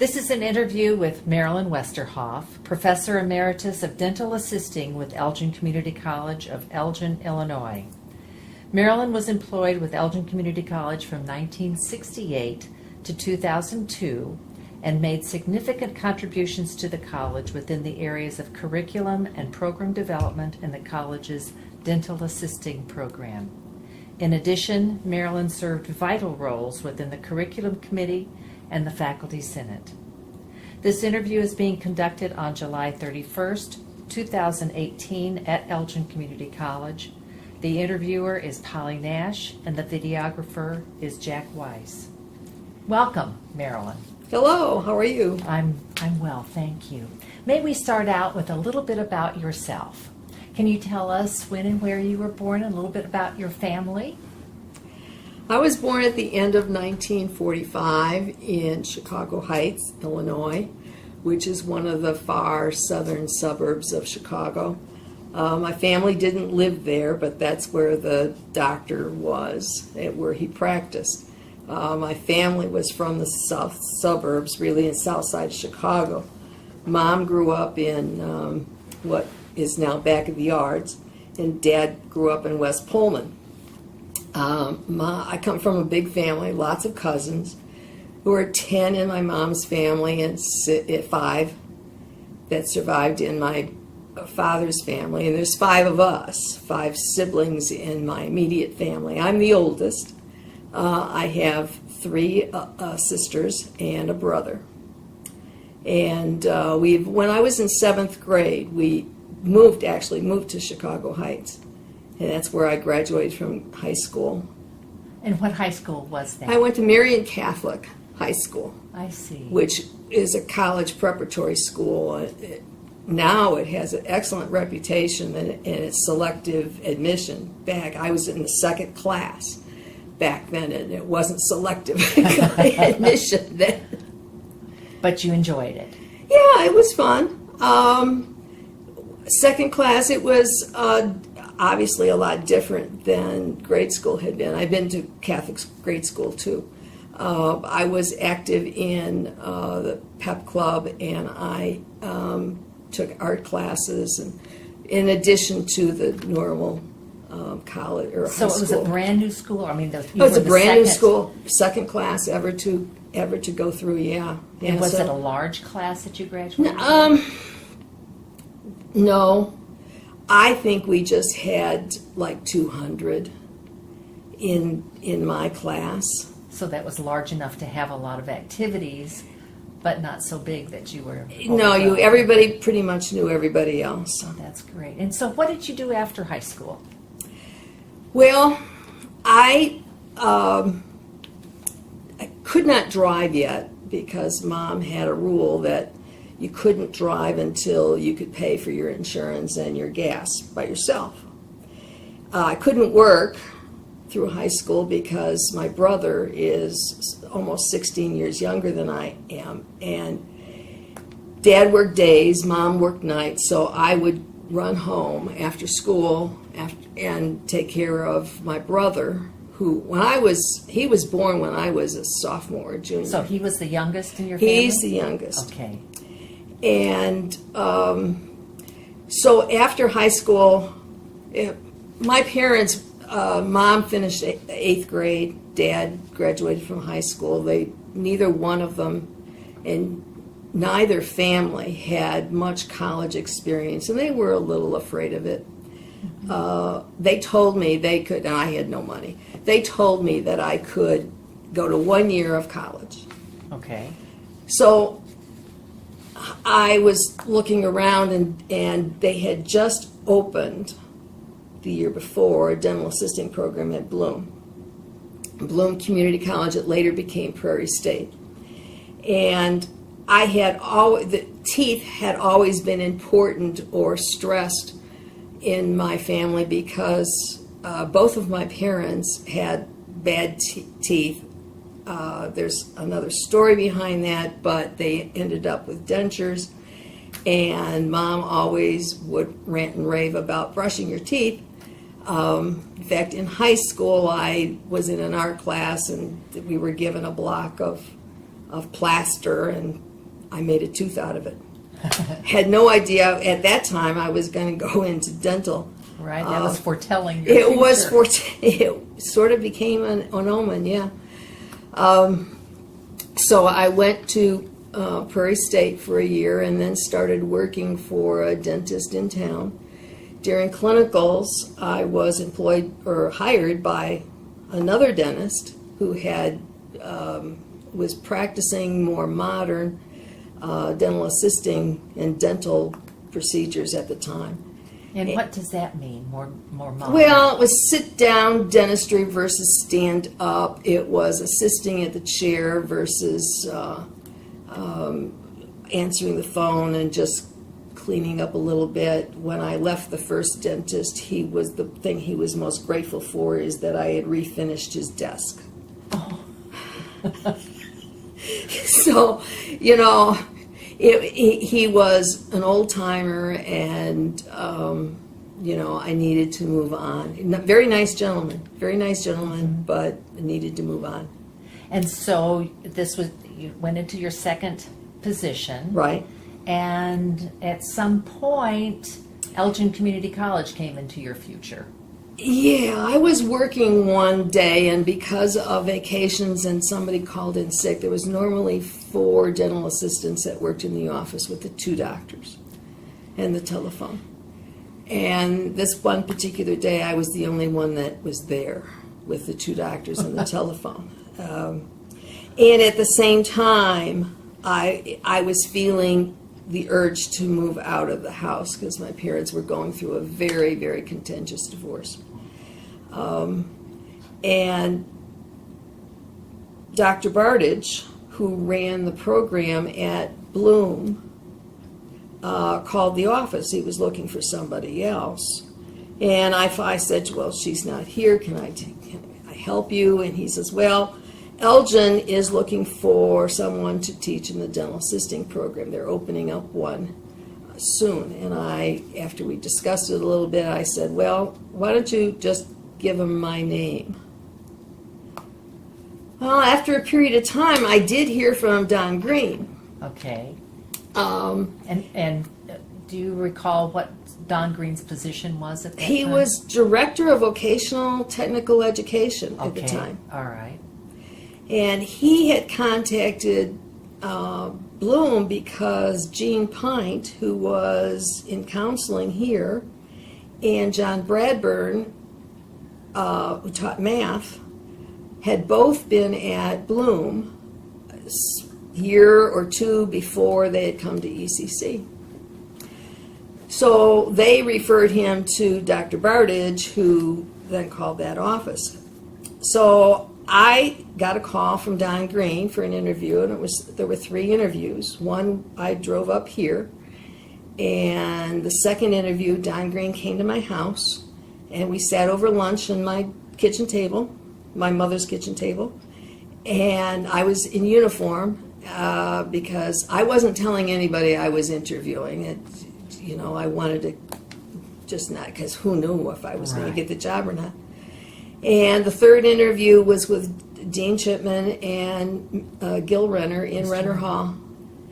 This is an interview with Marilyn Westerhoff, Professor Emeritus of Dental Assisting with Elgin Community College of Elgin, Illinois. Marilyn was employed with Elgin Community College from 1968 to 2002 and made significant contributions to the college within the areas of curriculum and program development in the college's dental assisting program. In addition, Marilyn served vital roles within the curriculum committee and the faculty senate. This interview is being conducted on July 31st, 2018 at Elgin Community College. The interviewer is Polly Nash and the videographer is Jack Weiss. Welcome, Marilyn. Hello, how are you? I'm well, thank you. May we start out with a little bit about yourself? Can you tell us when and where you were born and a little bit about your family? I was born at the end of 1945 in Chicago Heights, Illinois, which is one of the far southern suburbs of Chicago. My family didn't live there, but that's where the doctor was, where he practiced. My family was from the south suburbs, really in south side Chicago. Mom grew up in what is now back of the yards, and Dad grew up in West Pullman. I come from a big family, lots of cousins. There were 10 in my mom's family and 5 that survived in my father's family. And there's 5 of us, 5 siblings in my immediate family. I'm the oldest. I have 3 sisters and a brother. And when I was in 7th grade, we moved to Chicago Heights. And that's where I graduated from high school. And what high school was that? I went to Marian Catholic High School. I see. Which is a college preparatory school. Now it has an excellent reputation and it's selective admission. I was in the 2nd class back then, and it wasn't selective admission then. But you enjoyed it? Yeah, it was fun. 2nd class, it was obviously a lot different than grade school had been. I've been to Catholic grade school too. I was active in the pep club, and I took art classes, and in addition to the normal college or high school. So it was a brand new school? It was a brand new school, 2nd class ever to go through. Yeah. And was it a large class that you graduated? No. I think we just had like 200 in my class. So that was large enough to have a lot of activities, but not so big that you were... No, everybody pretty much knew everybody else. Oh, that's great. And so what did you do after high school? Well, I could not drive yet because Mom had a rule that you couldn't drive until you could pay for your insurance and your gas by yourself. I couldn't work through high school because my brother is almost 16 years younger than I am, and Dad worked days, Mom worked nights, so I would run home after school and take care of my brother, who he was born when I was a sophomore or junior. So he was the youngest in your family? He's the youngest. Okay. And so after high school, my parents, Mom finished 8th grade, Dad graduated from high school. Neither one of them and neither family had much college experience, and they were a little afraid of it. They told me they could, and I had no money, they told me that I could go to 1 year of college. Okay. So I was looking around, and they had just opened the year before a dental assisting program at Bloom Community College. It later became Prairie State. And the teeth had always been important or stressed in my family because both of my parents had bad teeth. There's another story behind that, but they ended up with dentures, and Mom always would rant and rave about brushing your teeth. In fact, in high school, I was in an art class, and we were given a block of plaster, and I made a tooth out of it. Had no idea at that time I was going to go into dental. Right, that was foretelling your It future. was it sort of became an omen, yeah. So I went to Prairie State for a year and then started working for a dentist in town. During clinicals, I was employed or hired by another dentist who had was practicing more modern dental assisting and dental procedures at the time. And what does that mean, more modern? Well, it was sit-down dentistry versus stand-up. It was assisting at the chair versus answering the phone and just cleaning up a little bit. When I left the first dentist, the thing he was most grateful for is that I had refinished his desk. Oh. So, you know, he was an old-timer, and, you know, I needed to move on. Very nice gentleman, but I needed to move on. And so you went into your second position. Right. And at some point, Elgin Community College came into your future. Yeah, I was working one day, and because of vacations and somebody called in sick, there was normally 4 dental assistants that worked in the office with the 2 doctors and the telephone. And this one particular day, I was the only one that was there with the 2 doctors and the telephone. And at the same time, I was feeling the urge to move out of the house because my parents were going through a very, very contentious divorce. And Dr. Bardage, who ran the program at Bloom, called the office. He was looking for somebody else. And I said, well, she's not here. Can I help you? And he says, well, Elgin is looking for someone to teach in the dental assisting program. They're opening up one soon. And after we discussed it a little bit, I said, well, why don't you just give him my name? Well, after a period of time, I did hear from Don Green. Okay. And do you recall what Don Green's position was at that time? He was director of vocational technical education at the time. All right. And he had contacted Bloom because Gene Pint, who was in counseling here, and John Bradburn, who taught math, had both been at Bloom a year or 2 before they had come to ECC. So they referred him to Dr. Bardage, who then called that office. So I got a call from Don Green for an interview, and there were 3 interviews. One, I drove up here, and the second interview, Don Green came to my house, and we sat over lunch on my kitchen table, my mother's kitchen table, and I was in uniform because I wasn't telling anybody I was interviewing. You know, I wanted to just not, because who knew if I was going to get the job or not. And the third interview was with Dean Chipman and Gil Renner in Renner Hall.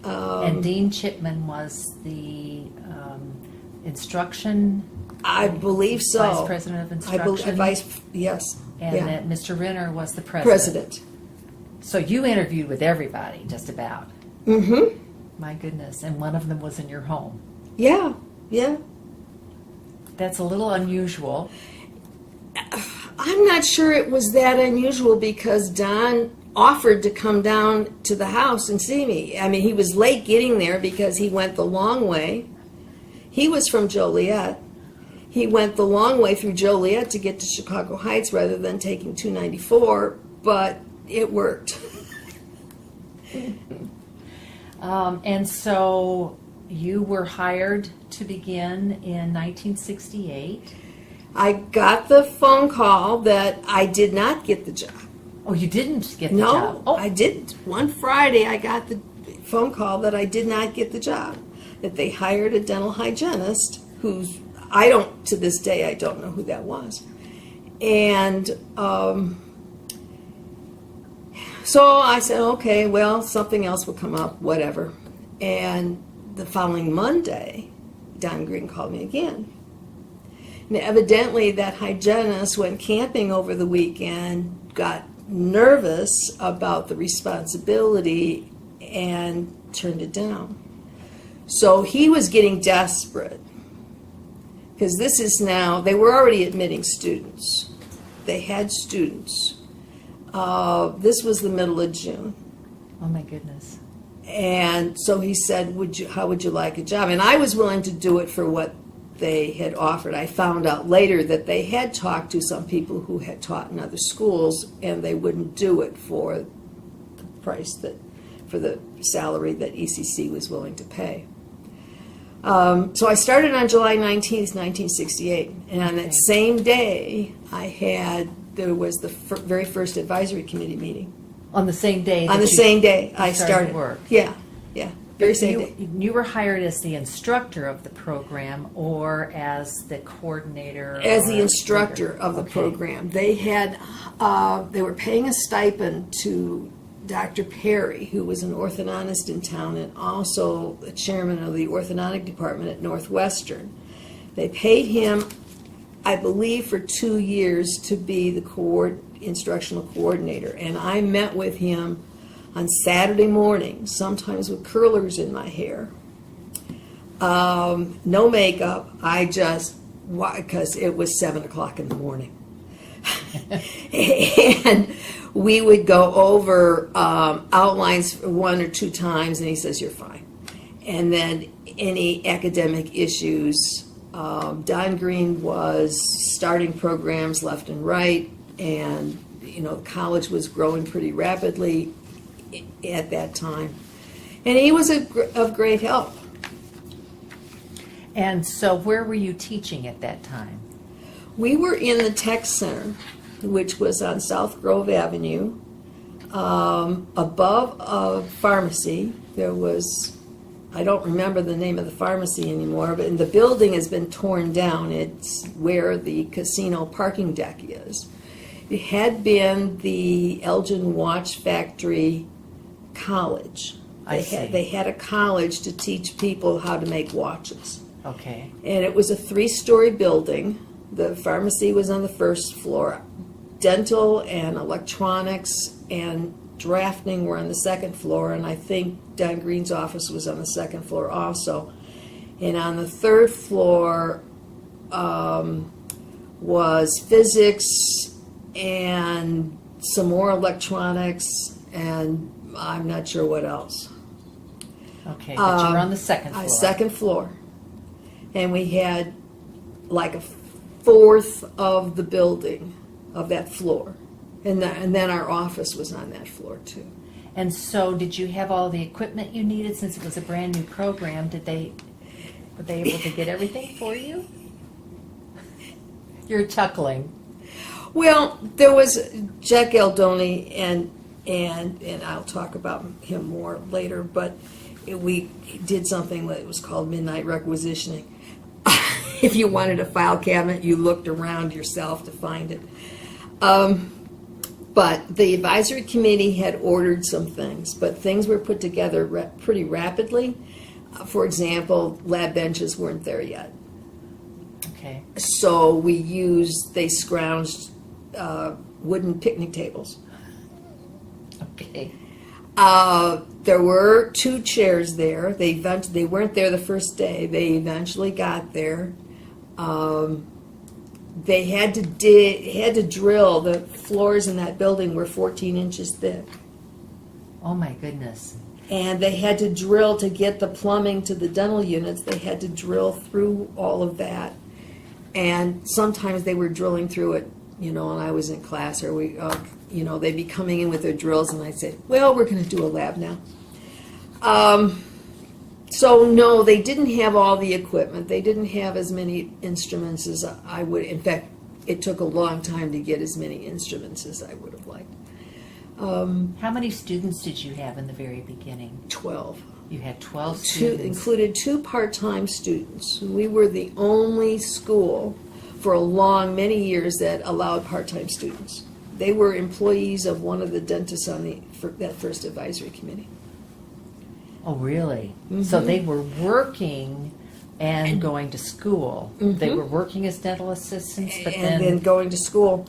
And Dean Chipman was the instruction. I believe so. Vice president of instruction. Yes. And yeah. that Mr. Renner was the president. So you interviewed with everybody, just about. Mm-hmm. My goodness. And one of them was in your home. Yeah, yeah. That's a little unusual. I'm not sure it was that unusual because Don offered to come down to the house and see me. I mean, he was late getting there because he went the long way. He was from Joliet. He went the long way through Joliet to get to Chicago Heights rather than taking 294, but it worked. And so you were hired to begin in 1968. I got the phone call that I did not get the job. Oh, you didn't get the No, job? Oh, I didn't. One Friday I got the phone call that I did not get the job, that they hired a dental hygienist who's, to this day, I don't know who that was. And so I said, okay, well, something else will come up, whatever. And the following Monday, Don Green called me again. And evidently that hygienist went camping over the weekend, got nervous about the responsibility, and turned it down. So he was getting desperate, because this is now, they were already admitting students. They had students. This was the middle of June. Oh my goodness. And so he said, how would you like a job? And I was willing to do it for what they had offered. I found out later that they had talked to some people who had taught in other schools, and they wouldn't do it for the price for the salary that ECC was willing to pay. So I started on July 19th, 1968, and on that same day, there was the very first advisory committee meeting. On the same day? On the same day I started work? Yeah, very same day. You were hired as the instructor of the program or as the coordinator? As the instructor of the program. They were paying a stipend to Dr. Perry, who was an orthodontist in town and also the chairman of the orthodontic department at Northwestern. They paid him, I believe, for 2 years to be the instructional coordinator. And I met with him on Saturday morning, sometimes with curlers in my hair. No makeup. Because it was 7 o'clock in the morning. And we would go over outlines 1 or 2 times, and he says, you're fine. And then any academic issues, Don Green was starting programs left and right, and the college was growing pretty rapidly at that time. And he was of great help. And so where were you teaching at that time? We were in the Tech Center, which was on South Grove Avenue. Above a pharmacy, there was, I don't remember the name of the pharmacy anymore, but the building has been torn down. It's where the casino parking deck is. It had been the Elgin Watch Factory College. They had a college to teach people how to make watches. Okay. And it was a 3-story building. The pharmacy was on the first floor. Dental and electronics and drafting were on the second floor, and I think Don Green's office was on the second floor also. And on the third floor was physics and some more electronics, and I'm not sure what else. Okay, but you were on the second floor. Second floor. And we had like a fourth of the building of that floor. And then our office was on that floor too. And so did you have all the equipment you needed since it was a brand new program? Were they able to get everything for you? You're chuckling. Well, there was Jack Aldoni, and I'll talk about him more later, but we did something that was called midnight requisitioning. If you wanted a file cabinet, you looked around yourself to find it. But the advisory committee had ordered some things, but things were put together pretty rapidly. For example, lab benches weren't there yet. Okay. So they scrounged wooden picnic tables. Okay. There were 2 chairs there. They weren't there the first day. They eventually got there. They had to drill. The floors in that building were 14 inches thick. Oh my goodness. And they had to drill to get the plumbing to the dental units. They had to drill through all of that. And sometimes they were drilling through it, and I was in class, or they'd be coming in with their drills, and I'd say, well, we're going to do a lab now. So no, they didn't have all the equipment. They didn't have as many instruments as I would. In fact, it took a long time to get as many instruments as I would have liked. How many students did you have in the very beginning? 12. You had 12 students. Included 2 part-time students. We were the only school for many years that allowed part-time students. They were employees of one of the dentists on that first advisory committee. Oh, really? So they were working and going to school. They were working as dental assistants, but and then going to school.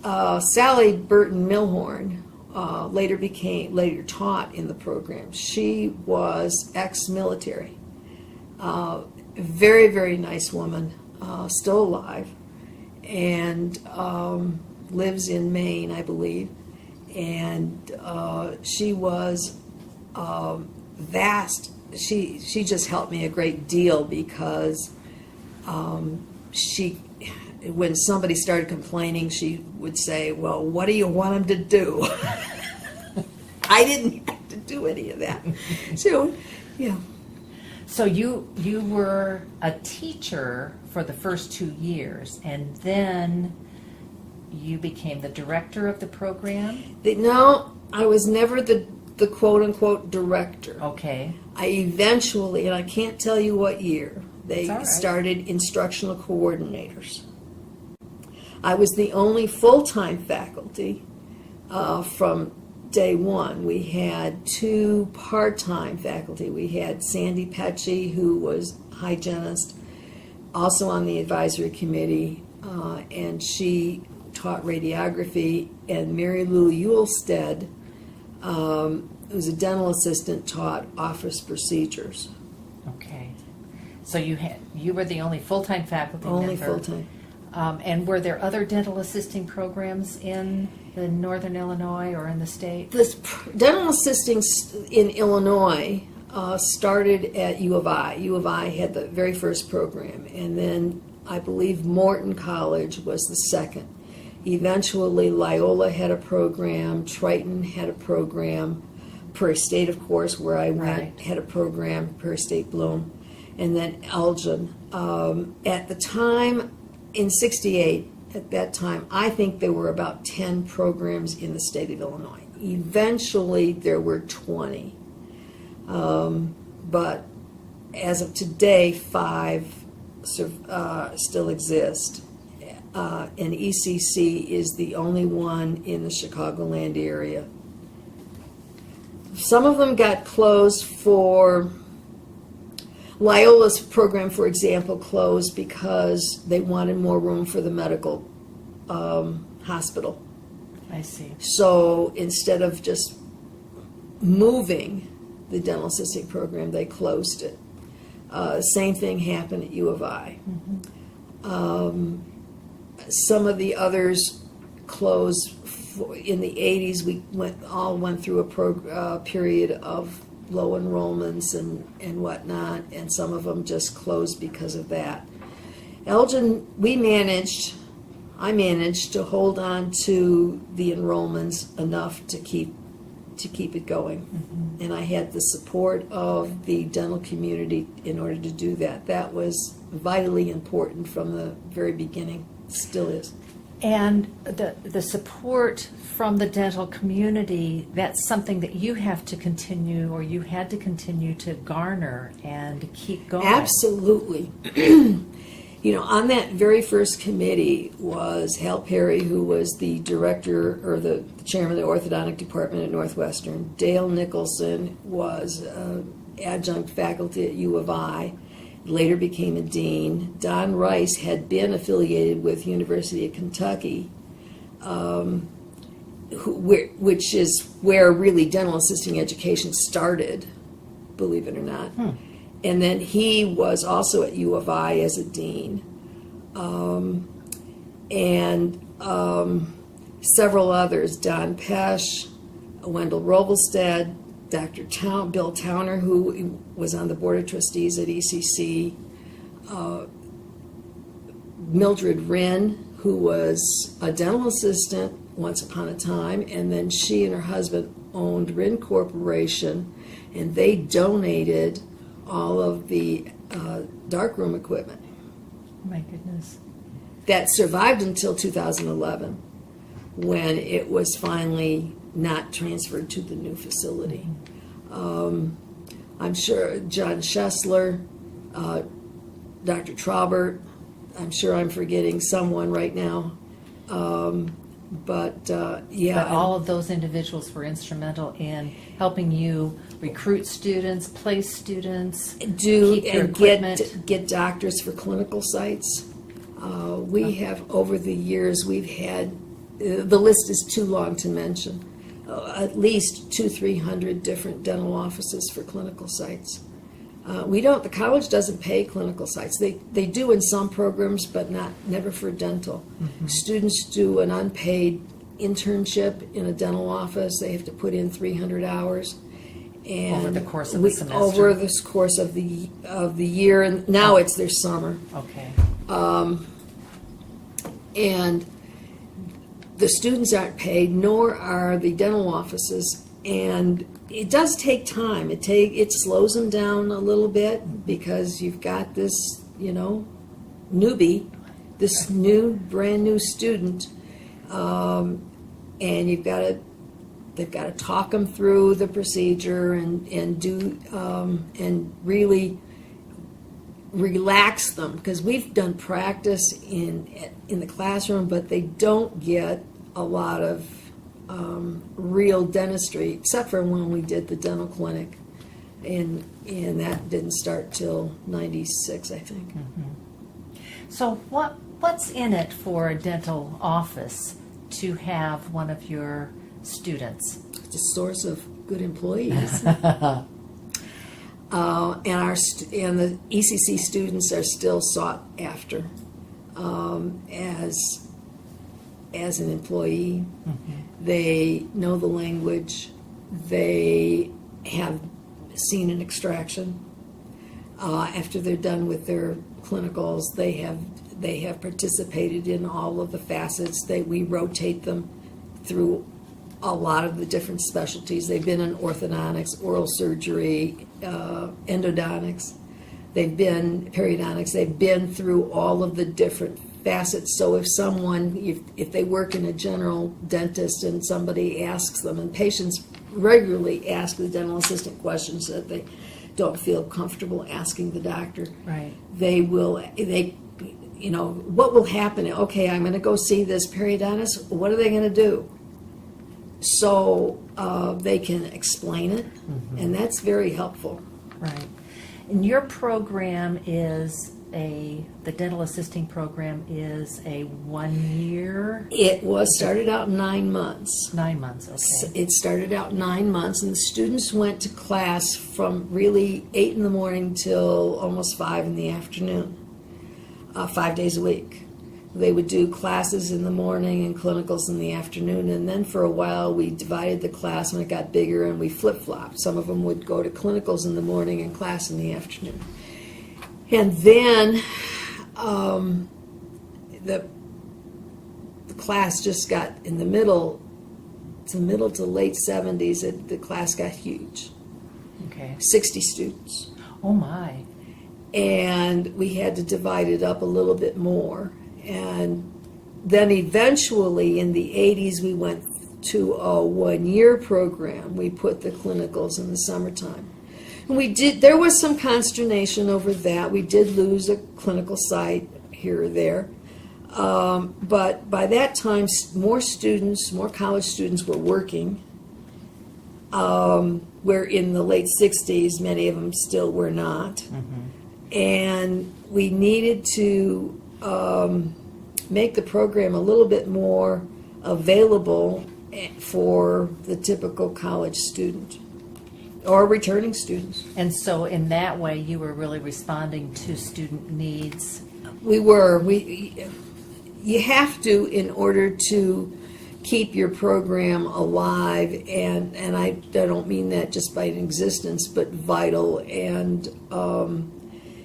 Sally Burton Milhorn later taught in the program. She was ex-military. Very, very nice woman, still alive, and lives in Maine, I believe. And she was vast. She just helped me a great deal because when somebody started complaining, she would say, "Well, what do you want them to do?" I didn't have to do any of that. So, yeah. So you were a teacher for the first 2 years, and then you became the director of the program? No, I was never the quote-unquote director. Okay. I eventually, and I can't tell you what year, they That's all right. started instructional coordinators. I was the only full-time faculty from day one. We had 2 part-time faculty. We had Sandy Pecci, who was hygienist, also on the advisory committee, and she taught radiography, and Mary Lou Ulstead, who was a dental assistant, taught office procedures. Okay. So you were the only full-time faculty Only member. full-time. And were there other dental assisting programs in the Northern Illinois or in the state? This dental assisting in Illinois started at U of I. U of I had the very first program, and then I believe Morton College was the second. Eventually, Loyola had a program, Triton had a program, Prairie State, of course, where I went, Right. had a program, Prairie State Bloom, and then Elgin. At the time, in '68, at that time, I think there were about 10 programs in the state of Illinois. Eventually, there were 20. But as of today, 5 still exist. And ECC is the only one in the Chicagoland area. Some of them got closed for Loyola's program, for example, closed because they wanted more room for the medical hospital. I see. So instead of just moving the dental assisting program, they closed it. Same thing happened at U of I. Some of the others closed. In the 80s, we all went through a period of low enrollments and whatnot, and some of them just closed because of that. Elgin, I managed to hold on to the enrollments enough to keep it going. And I had the support of the dental community in order to do that. That was vitally important from the very beginning. Still is. And the support from the dental community, that's something that you have to continue, or you had to continue to garner and keep going. Absolutely. On that very first committee was Hal Perry, who was the director or the chairman of the orthodontic department at Northwestern. Dale Nicholson was adjunct faculty at U of I, later became a dean. Don Rice had been affiliated with University of Kentucky, which is where really dental assisting education started, believe it or not. And then he was also at U of I as a dean. Several others, Don Pesch, Wendell Rovelstead, Dr. Bill Towner, who was on the Board of Trustees at ECC, Mildred Wren, who was a dental assistant once upon a time, and then she and her husband owned Wren Corporation, and they donated all of the darkroom equipment. My goodness. That survived until 2011, when it was finally not transferred to the new facility. I'm sure John Schessler, Dr. Traubert, I'm sure I'm forgetting someone right now. But all of those individuals were instrumental in helping you recruit students, place students, Do keep your and equipment? get doctors for clinical sites. We have, over the years, we've had, the list is too long to mention, at least 200-300 different dental offices for clinical sites. The college doesn't pay clinical sites. They do in some programs, but never for dental. Students do an unpaid internship in a dental office. They have to put in 300 hours. And Over the course of the semester? Over this course of the year, and now it's their summer. Okay. And the students aren't paid, nor are the dental offices, and it does take time. It slows them down a little bit because you've got this, newbie, this brand new student, and they've got to talk them through the procedure and do and really relax them, because we've done practice in the classroom, but they don't get a lot of real dentistry, except for when we did the dental clinic, and that didn't start till '96, I think. So what's in it for a dental office to have one of your students? It's a source of good employees. And the ECC students are still sought after as an employee. They know the language. They have seen an extraction. After they're done with their clinicals, they have participated in all of the facets. We rotate them through a lot of the different specialties. They've been in orthodontics, oral surgery, endodontics. They've been periodontics. They've been through all of the different facets. So if they work in a general dentist and somebody asks them, and patients regularly ask the dental assistant questions that they don't feel comfortable asking the doctor. Right. What will happen? Okay, I'm going to go see this periodontist. What are they going to do? So they can explain it, and that's very helpful. Right. And your program is the dental assisting program is a 1 year? It started out 9 months. 9 months, okay. It started out 9 months, and the students went to class from really 8 in the morning till almost 5 in the afternoon, 5 days a week. They would do classes in the morning and clinicals in the afternoon, and then for a while we divided the class when it got bigger, and we flip-flopped. Some of them would go to clinicals in the morning and class in the afternoon. And then the class just got in the middle to late 70s, the class got huge. Okay. 60 students. Oh my. And we had to divide it up a little bit more. And then eventually in the 80s we went to a 1 year program. We put the clinicals in the summertime. And there was some consternation over that. We did lose a clinical site here or there. But by that time, more college students were working. Where in the late 60s, many of them still were not. And we needed to make the program a little bit more available for the typical college student or returning students. And so in that way, you were really responding to student needs. We were. You have to, in order to keep your program alive, and I don't mean that just by existence, but vital and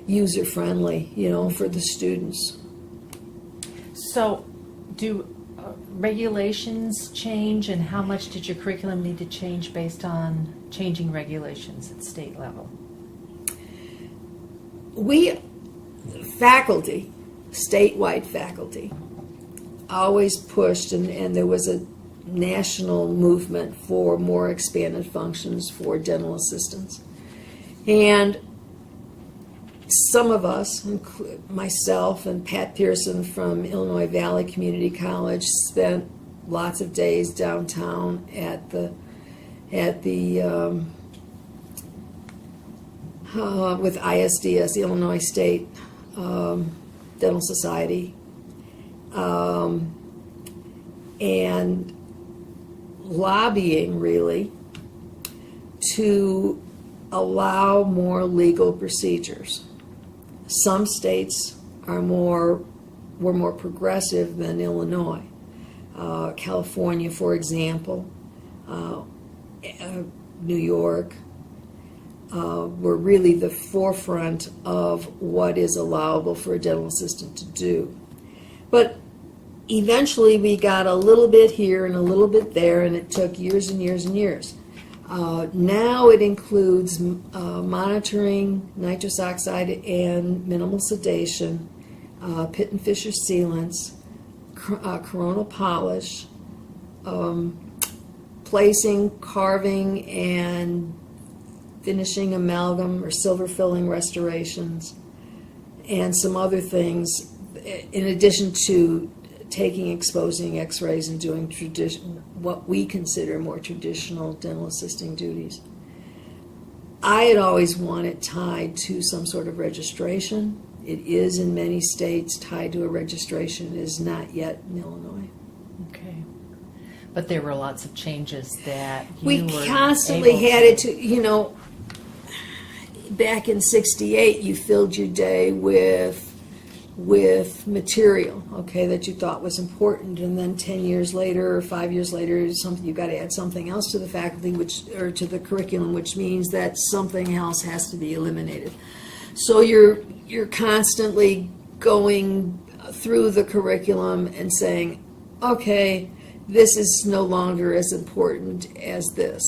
user-friendly, for the students. So do regulations change, and how much did your curriculum need to change based on changing regulations at state level? Faculty, statewide faculty, always pushed, and there was a national movement for more expanded functions for dental assistants. And some of us, myself and Pat Pearson from Illinois Valley Community College, spent lots of days downtown at the with ISDS, the Illinois State Dental Society, and lobbying really to allow more legal procedures. Some states were more progressive than Illinois. California, for example, New York, were really the forefront of what is allowable for a dental assistant to do. But eventually we got a little bit here and a little bit there, and it took years and years and years. Now it includes monitoring nitrous oxide and minimal sedation, Pitt and Fisher sealants, coronal polish, placing, carving, and finishing amalgam or silver filling restorations, and some other things in addition to taking exposing x-rays and doing what we consider more traditional dental assisting duties. I had always wanted tied to some sort of registration. It is in many states tied to a registration. It is not yet in Illinois. Okay. But there were lots of changes that We you were constantly able had it to, back in '68, you filled your day with material, okay, that you thought was important, and then 10 years later or 5 years later, you got to add something else to the faculty, or to the curriculum, which means that something else has to be eliminated. So you're constantly going through the curriculum and saying, okay, this is no longer as important as this.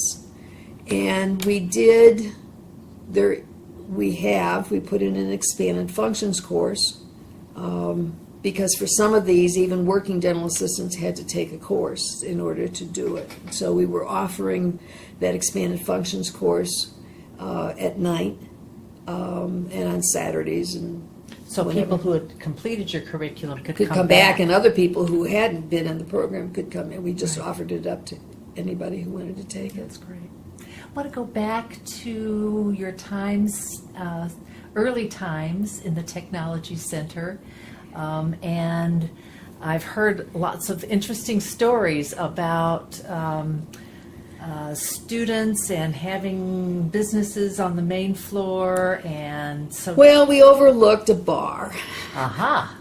And we put in an expanded functions course, because for some of these, even working dental assistants had to take a course in order to do it. So we were offering that expanded functions course at night and on Saturdays. And So whenever. people who had completed your curriculum could come back, and other people who hadn't been in the program could come in. We just offered it up to anybody who wanted to take it. That's great. I want to go back to your times, early times in the Technology Center, and I've heard lots of interesting stories about students and having businesses on the main floor, and so. Well, we overlooked a bar, Aha.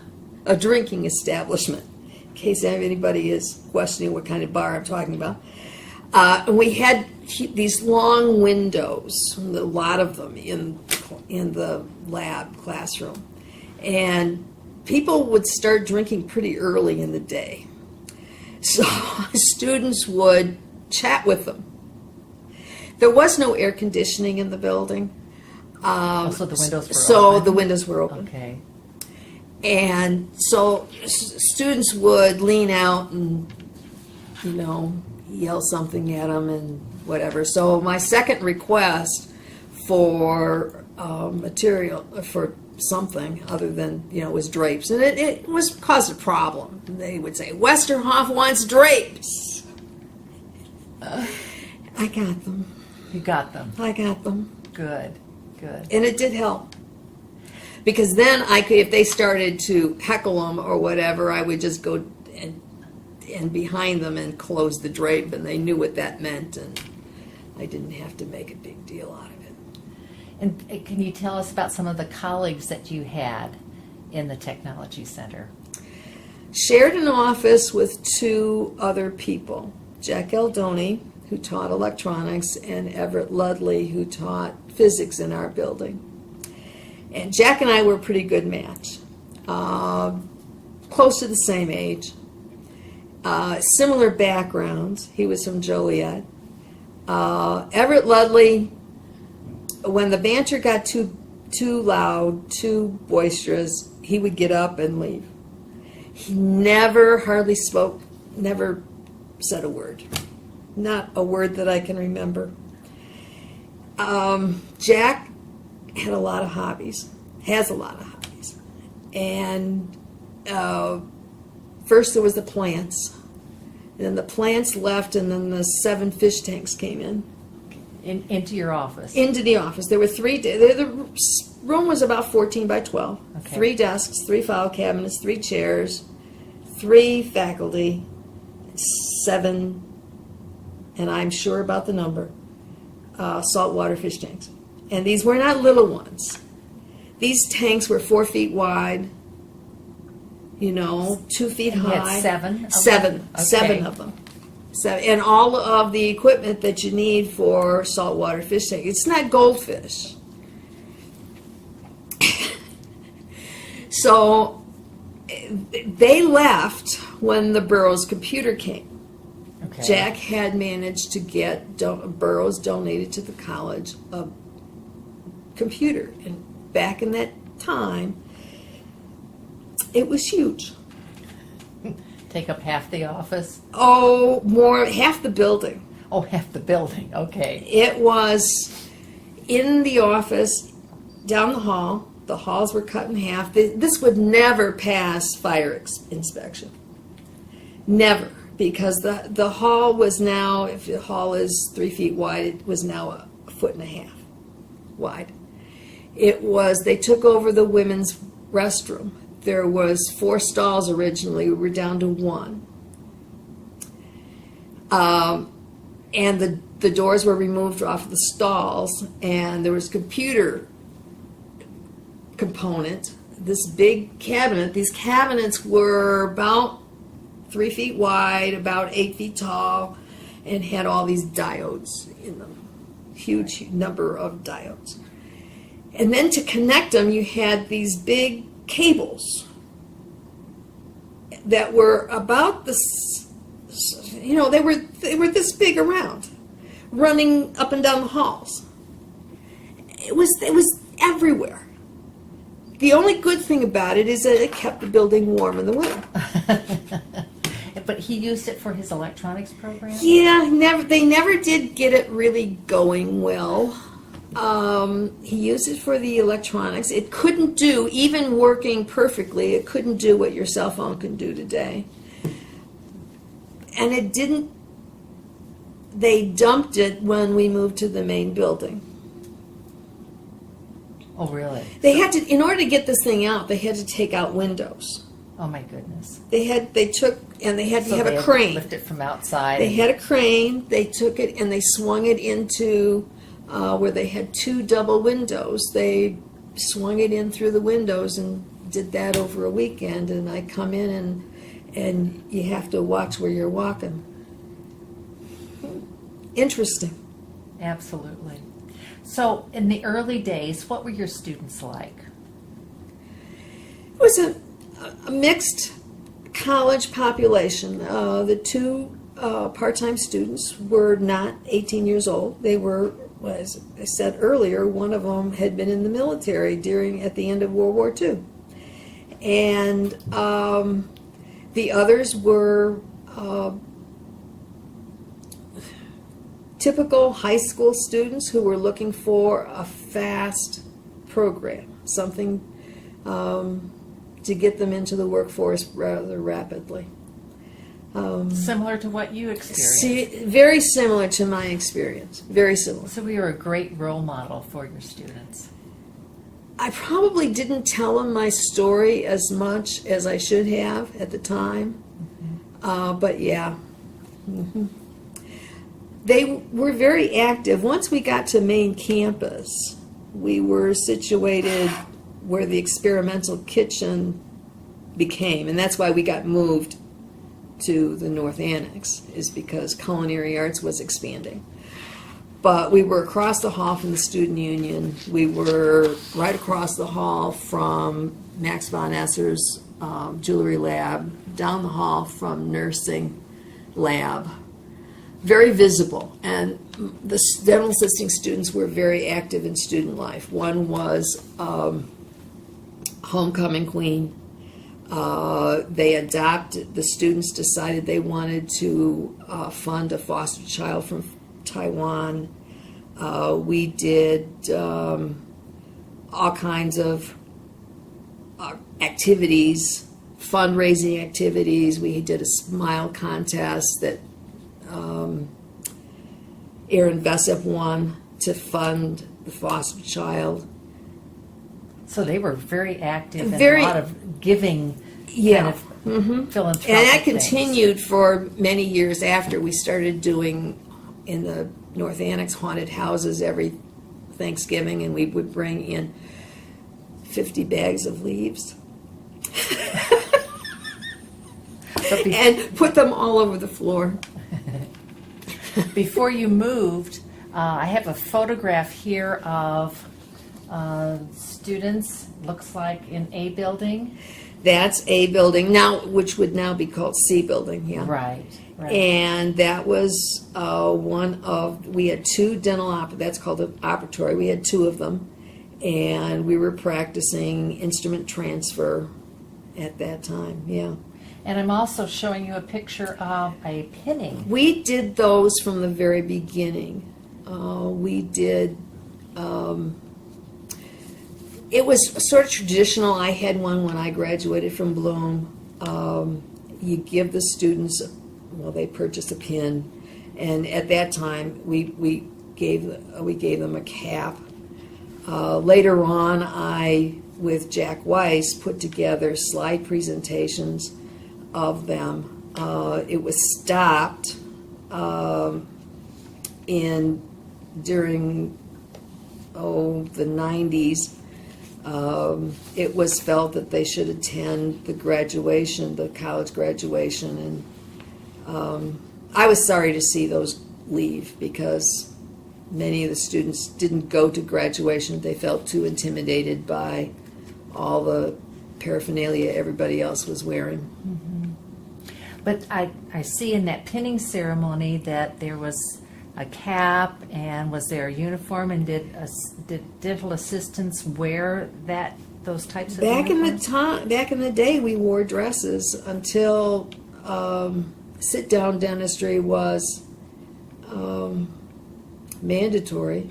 a drinking establishment, in case anybody is questioning what kind of bar I'm talking about. And we had these long windows, a lot of them in the lab classroom, and people would start drinking pretty early in the day. So students would chat with them. There was no air conditioning in the building. So the windows were So open. the windows were open. Okay. And so students would lean out and, yell something at them and whatever. So my second request for material, for something other than, was drapes. And it caused a problem. They would say, Westerhoff wants drapes. I got them. You got them. I got them. Good. Good. And it did help. Because then if they started to heckle them or whatever, I would just go and behind them and close the drape, and they knew what that meant, and I didn't have to make a big deal out of it. And can you tell us about some of the colleagues that you had in the Technology Center? Shared an office with two other people, Jack Eldoni, who taught electronics, and Everett Ludley, who taught physics in our building. And Jack and I were a pretty good match. Close to the same age. Similar backgrounds. He was from Joliet. Everett Ludley, when the banter got too loud, too boisterous, he would get up and leave. He never hardly spoke, never said a word. Not a word that I can remember. Jack had a lot of hobbies, has a lot of hobbies. And first there was the plants. And then the plants left, and then the 7 fish tanks came in. into your office. Into the office. There were the room was about 14 by 12. Okay. 3 desks, 3 file cabinets, 3 chairs, 3 faculty, 7, and I'm sure about the number, saltwater fish tanks. And these were not little ones. These tanks were 4 feet wide, 2 feet And you high. had 7 of Seven. them? Okay. 7 of them. And all of the equipment that you need for saltwater fish tank. It's not goldfish. So they left when the Burroughs computer came. Okay. Jack had managed to get Burroughs donated to the college a computer. And back in that time, it was huge. Take up half the office? Oh, half the building. Oh, half the building. Okay. It was in the office, down the hall. The halls were cut in half. This would never pass fire inspection. Never. Because the hall was now, if the hall is 3 feet wide, it was now a foot and a half wide. They took over the women's restroom. There was 4 stalls originally. We were down to 1. And the doors were removed off the stalls, and there was computer component, this big cabinet. These cabinets were about 3 feet wide, about 8 feet tall, and had all these diodes in them. Huge number of diodes. And then to connect them, you had these big cables that were about this, they were this big around, running up and down the halls. It was everywhere. The only good thing about it is that it kept the building warm in the winter. But he used it for his electronics program? Yeah, they never did get it really going well. He used it for the electronics. It couldn't do, even working perfectly, it couldn't do what your cell phone can do today. And they dumped it when we moved to the main building. Oh, really? They had to, in order to get this thing out, they had to take out windows. Oh, my goodness. They had to have a crane. Lift it from outside. They had a crane. They took it and they swung it into where they had 2 double windows. They swung it in through the windows and did that over a weekend. And I come in and you have to watch where you're walking. Interesting. Absolutely. So, in the early days, what were your students like? It was a mixed college population. The 2 part-time students were not 18 years old. They were, as I said earlier, one of them had been in the military at the end of World War II. And the others were typical high school students who were looking for a fast program, something to get them into the workforce rather rapidly. Similar to what you experienced. Very similar to my experience. Very similar. So we were a great role model for your students. I probably didn't tell them my story as much as I should have at the time. Mm-hmm. But yeah. Mm-hmm. They were very active. Once we got to main campus, we were situated where the experimental kitchen became, and that's why we got moved to the North Annex, is because culinary arts was expanding. But we were across the hall from the student union. We were right across the hall from Max von Esser's jewelry lab, down the hall from nursing lab. Very visible, and the dental assisting students were very active in student life. One was homecoming queen. The students decided they wanted to fund a foster child from Taiwan. We did all kinds of activities, fundraising activities. We did a smile contest that Aaron Vesip won to fund the foster child. So they were very active in Very- a lot of giving Yeah. kind of philanthropic And that things. continued for many years after. We started doing in the North Annex haunted houses every Thanksgiving, and we would bring in 50 bags of leaves But and put them all over the floor. before you moved, I have a photograph here of students, looks like in A building. That's A building now, which would now be called C building, yeah. Right, right. And that was we had two that's called an operatory. We had two of them. And we were practicing instrument transfer at that time, yeah. And I'm also showing you a picture of a pinning. We did those from the very beginning. We did, it was sort of traditional. I had one when I graduated from Bloom. You give the students, they purchase a pin, and at that time we gave them a cap. Later on, I, with Jack Weiss, put together slide presentations of them. It was stopped during the 90s. It was felt that they should attend the graduation, the college graduation, and I was sorry to see those leave because many of the students didn't go to graduation. They felt too intimidated by all the paraphernalia everybody else was wearing. But I see in that pinning ceremony that there was a cap, and was there a uniform, and did dental assistants wear those types of Back in uniforms? the day, we wore dresses until sit-down dentistry was mandatory.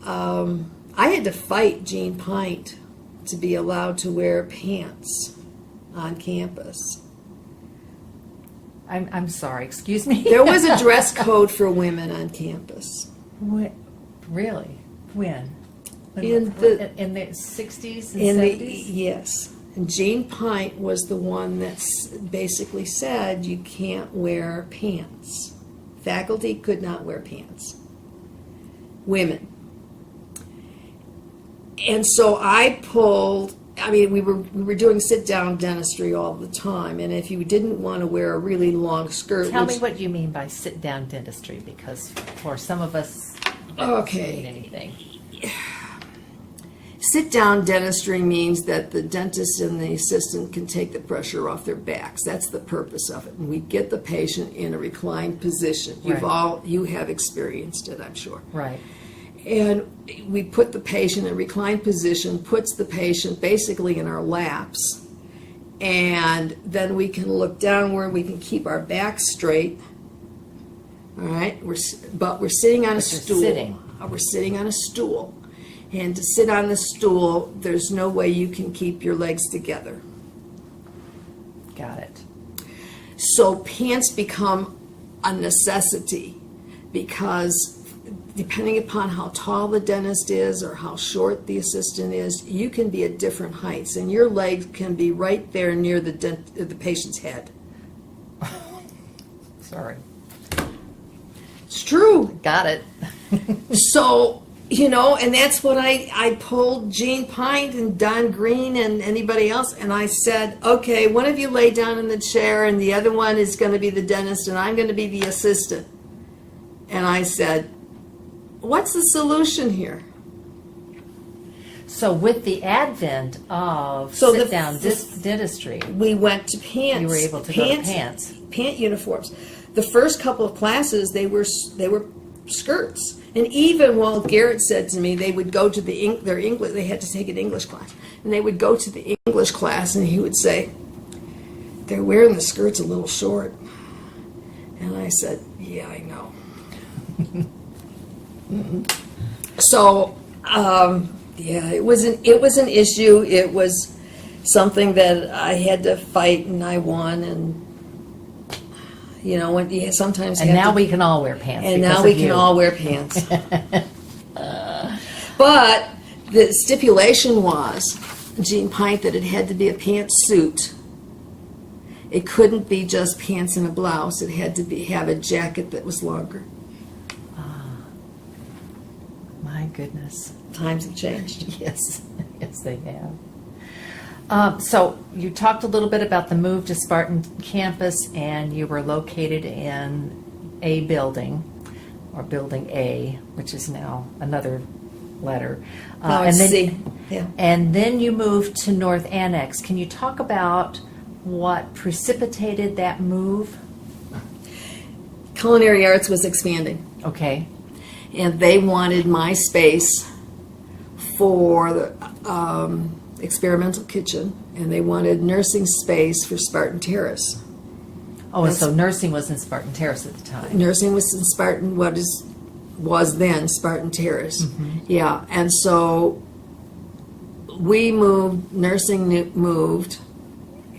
I had to fight Gene Pint to be allowed to wear pants on campus. I'm sorry, excuse me. There was a dress code for women on campus. Really? When? In the- in the 60s and In the 70s? yes, and Gene Pint was the one that basically said you can't wear pants. Faculty could not wear pants. Women. And so I pulled. I mean, we were doing sit-down dentistry all the time, and if you didn't want to wear a really long skirt, Tell me what you mean by sit-down dentistry, because for some of us, that doesn't mean anything. Sit-down dentistry means that the dentist and the assistant can take the pressure off their backs. That's the purpose of it. And we get the patient in a reclined position. You have experienced it, I'm sure. Right. And we put the patient in a reclined position, puts the patient basically in our laps, and then we can look downward, we can keep our back straight. All right, but we're sitting on a stool. We're sitting on a stool. And to sit on the stool, there's no way you can keep your legs together. Got it. So pants become a necessity because depending upon how tall the dentist is or how short the assistant is, you can be at different heights, and your legs can be right there near the patient's head. Sorry. It's true. Got it. So, and that's what I pulled Gene Pint and Don Green and anybody else, and I said, okay, one of you lay down in the chair, and the other one is going to be the dentist, and I'm going to be the assistant. And I said, what's the solution here? So with the advent of So sit-down dentistry, We went to pants. you were able to go to pants. Pant uniforms. The first couple of classes, they were skirts. And even while Garrett said to me they would go to their English, they had to take an English class, and they would go to the English class, and he would say, they're wearing the skirts a little short. And I said, yeah, I know. So, it was an issue. It was something that I had to fight, and I won, and when you sometimes And have now to, we can all wear pants. and because now we of can you. all wear pants. But the stipulation was, Jean Pint, that it had to be a pantsuit. It couldn't be just pants and a blouse. It had to have a jacket that was longer. My goodness. Times have changed. Yes, yes, they have. So you talked a little bit about the move to Spartan campus, and you were located in A building, or Building A, which is now another letter. Now it's C. Yeah. And then you moved to North Annex. Can you talk about what precipitated that move? Culinary arts was expanding, Okay. and they wanted my space for the experimental kitchen, and they wanted nursing space for Spartan Terrace. Oh, and so nursing was in Spartan Terrace at the time. Nursing was in Spartan, was then Spartan Terrace. Yeah, and so we moved, nursing moved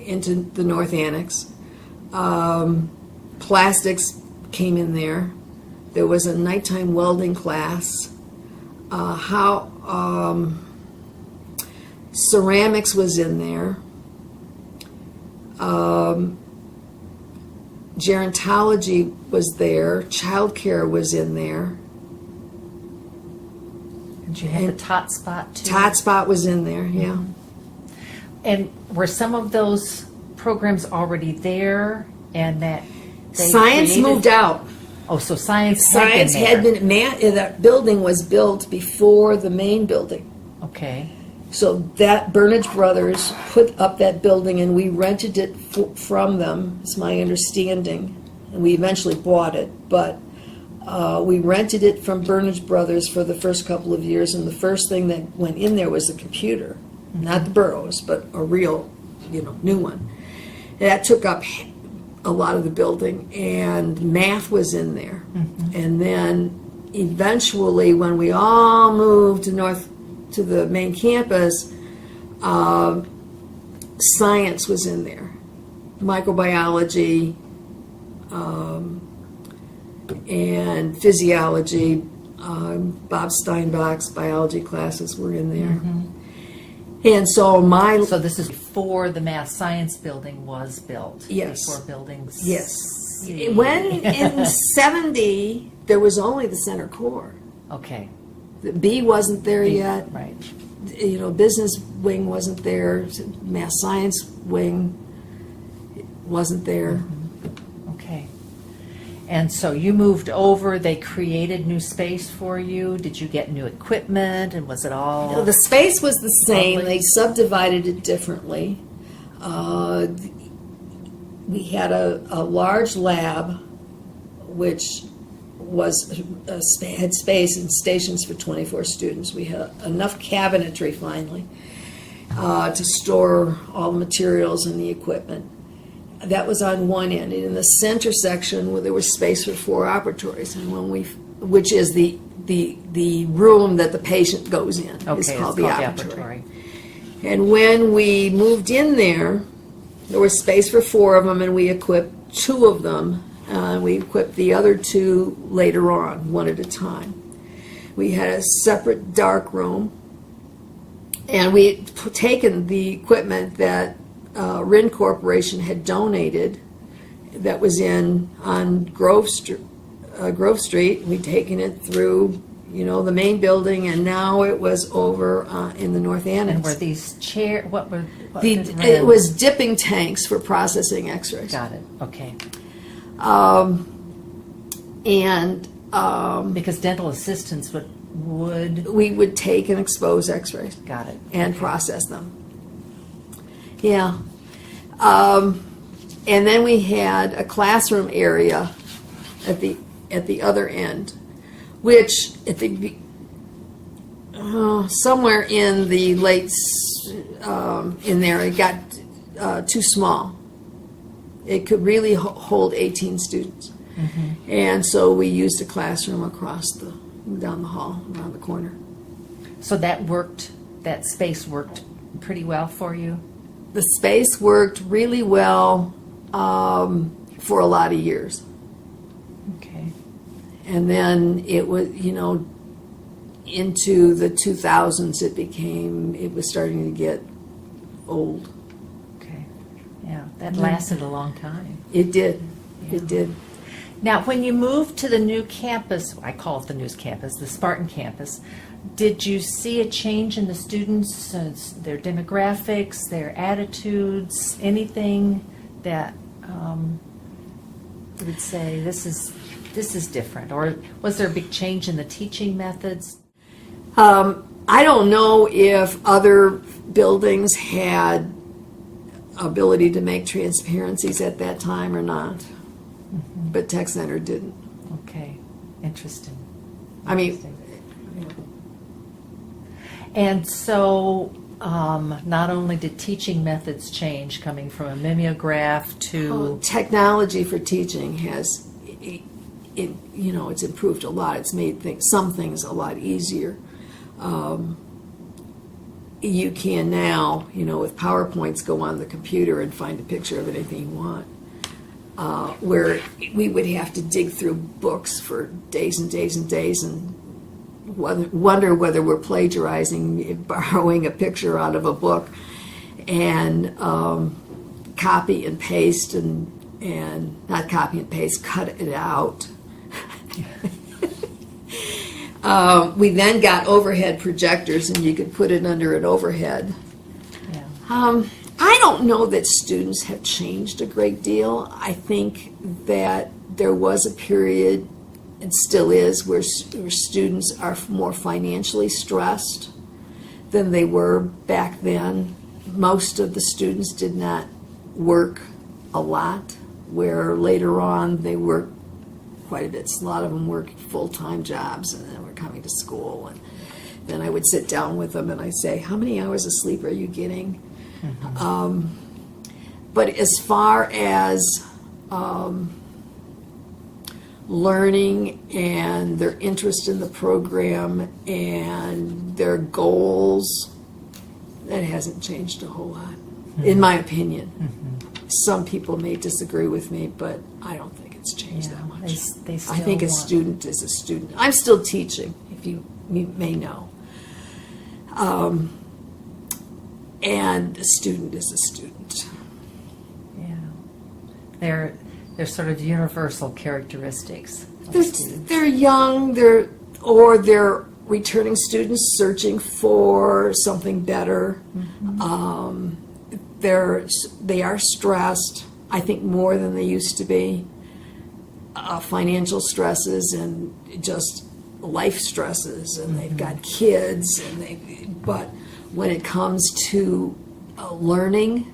into the North Annex. Plastics came in there. There was a nighttime welding class. Ceramics was in there. Gerontology was there. Childcare was in there. And you had the tot spot too. Tot Spot was in there, yeah. And were some of those programs already there, and that they Science created- moved out. Oh, so science Science had been there. that building was built before the main building. Okay. So that Burnage Brothers put up that building, and we rented it from them, is my understanding. And we eventually bought it, but we rented it from Burnage Brothers for the first couple of years, and the first thing that went in there was a computer. Not the Burroughs, but a real, new one. That took up a lot of the building, and math was in there. And then eventually, when we all moved to the main campus, science was in there, microbiology and physiology. Bob Steinbach's biology classes were in there. And so So this is before the math science building was built. Yes. Before buildings. Yes. When in 70, there was only the center core. Okay. The B wasn't there yet. Right. Business wing wasn't there. Math science wing wasn't there. Okay. And so you moved over, they created new space for you. Did you get new equipment, and was it all? The space was the same. Lovely. They subdivided it differently. We had a large lab, which had space and stations for 24 students. We had enough cabinetry finally to store all the materials and the equipment. That was on one end. And in the center section, where there was space for 4 operatories, and which is the room that the patient goes in, Okay, is it's called the operatory. And when we moved in there was space for 4 of them, and we equipped 2 of them. We equipped the other 2 later on, one at a time. We had a separate dark room, and we had taken the equipment that Rin Corporation had donated that was on Grove Street. We'd taken it through, the main building, and now it was over in the North Annex. And were these what did Rin- It was dipping tanks for processing x-rays. Got it. Okay. Because dental assistants would. We would take and expose x-rays. Got it. And process them. Yeah. And then we had a classroom area at the other end, which somewhere in the late in there it got too small. It could really hold 18 students, and so we used a classroom down the hall around the corner. So that space worked pretty well for you? The space worked really well. for a lot of years. Okay. And then it was, into the 2000s, it was starting to get old. Okay. Yeah, that lasted a long time. It did. Yeah. It did. Now, when you moved to the new campus, I call it the new campus, the Spartan campus, did you see a change in the students, their demographics, their attitudes, anything that you would say this is different? Or was there a big change in the teaching methods? I don't know if other buildings had ability to make transparencies at that time or not, but Tech Center didn't. Okay, interesting. I mean, and so not only did teaching methods change, coming from a mimeograph to technology for teaching has, it's improved a lot. It's made some things a lot easier. You can now, with PowerPoints, go on the computer and find a picture of anything you want. Where we would have to dig through books for days and days and days and wonder whether we're plagiarizing, borrowing a picture out of a book, and copy and paste and not copy and paste, cut it out. We then got overhead projectors, and you could put it under an overhead. yeah. I don't know that students have changed a great deal. I think that there was a period, and still is, where students are more financially stressed than they were back then. Most of the students did not work a lot, where later on they worked quite a bit. A lot of them worked full-time jobs and then were coming to school. And then I would sit down with them and I'd say, how many hours of sleep are you getting? But as far as learning and their interest in the program and their goals, that hasn't changed a whole lot, in my opinion. Some people may disagree with me, but I don't think it's changed that much. They still I think a student is a student. I'm still teaching, if you may know. And a student is a student. Yeah. They're sort of universal characteristics of students. They're young, they're returning students searching for something better. They are stressed, I think, more than they used to be. Financial stresses and just life stresses, and they've got kids, but when it comes to learning,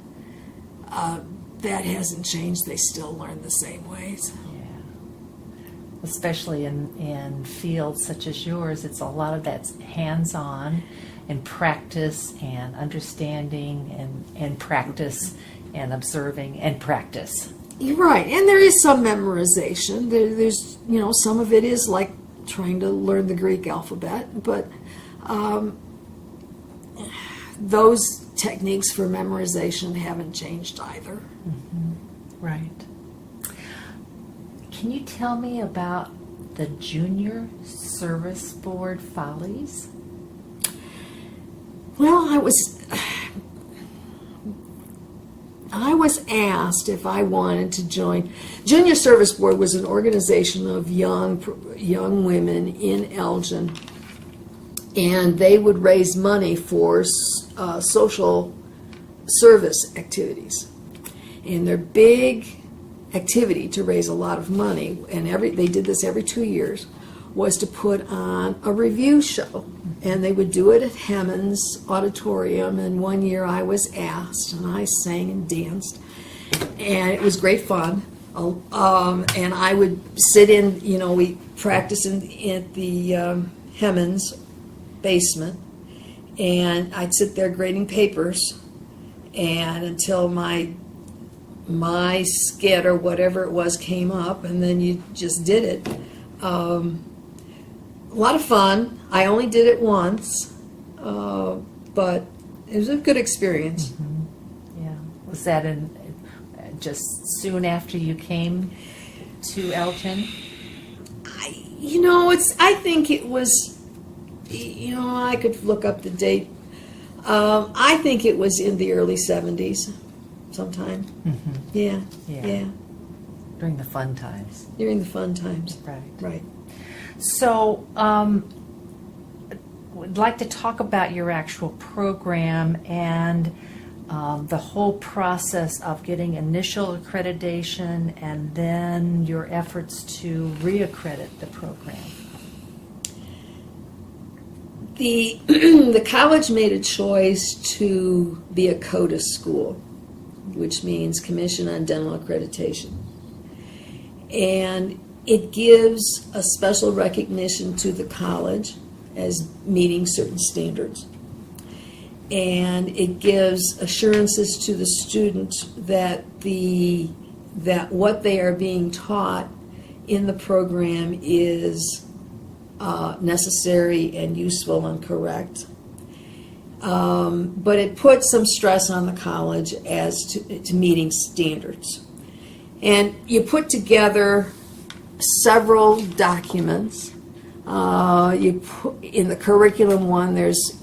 that hasn't changed. They still learn the same ways. Yeah. Especially in fields such as yours, it's a lot of that's hands-on and practice and understanding and practice and observing and practice. You're right, and there is some memorization. There's some of it is like trying to learn the Greek alphabet, but those techniques for memorization haven't changed either. Right. Can you tell me about the Junior Service Board follies? Well, I was asked if I wanted to join. Junior Service Board was an organization of young women in Elgin, and they would raise money for social service activities. And their big activity to raise a lot of money, and they did this every 2 years, was to put on a review show. And they would do it at Hemmons Auditorium, and one year I was asked, and I sang and danced, and it was great fun. And I would sit in, we practiced at the Hemmons basement, and I'd sit there grading papers, and until my skit or whatever it was came up, and then you just did it. A lot of fun. I only did it once, but it was a good experience. Yeah. Was that just soon after you came to Elgin? I think it was, I could look up the date. I think it was in the early 70s sometime. Mm-hmm. Yeah. During the fun times. During the fun times. Right. So, would like to talk about your actual program and the whole process of getting initial accreditation and then your efforts to reaccredit the program. The college made a choice to be a CODA school, which means Commission on Dental Accreditation. And it gives a special recognition to the college as meeting certain standards. And it gives assurances to the student that what they are being taught in the program is necessary and useful and correct. But it puts some stress on the college as to meeting standards. And you put together several documents. In the curriculum one, there's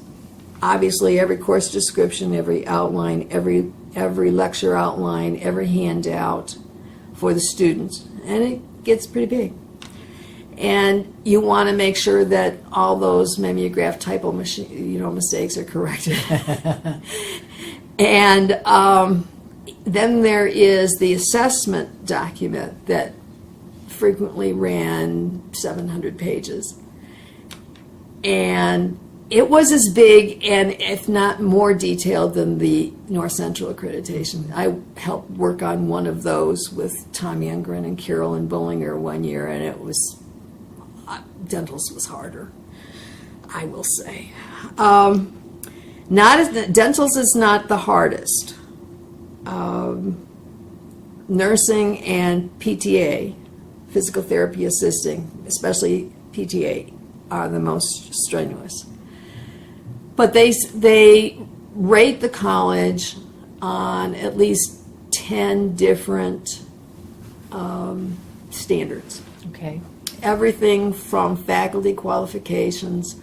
obviously every course description, every outline, every lecture outline, every handout for the students, and it gets pretty big. And you want to make sure that all those mimeograph typo mistakes are corrected. And then there is the assessment document that frequently ran 700 pages. And it was as big and if not more detailed than the North Central accreditation. I helped work on one of those with Tom Youngren and Carolyn Bullinger one year, and it was, dentals was harder, I will say. Dentals is not the hardest. Nursing and PTA, physical therapy assisting, especially PTA, are the most strenuous. But they rate the college on at least 10 different standards. Okay. Everything from faculty qualifications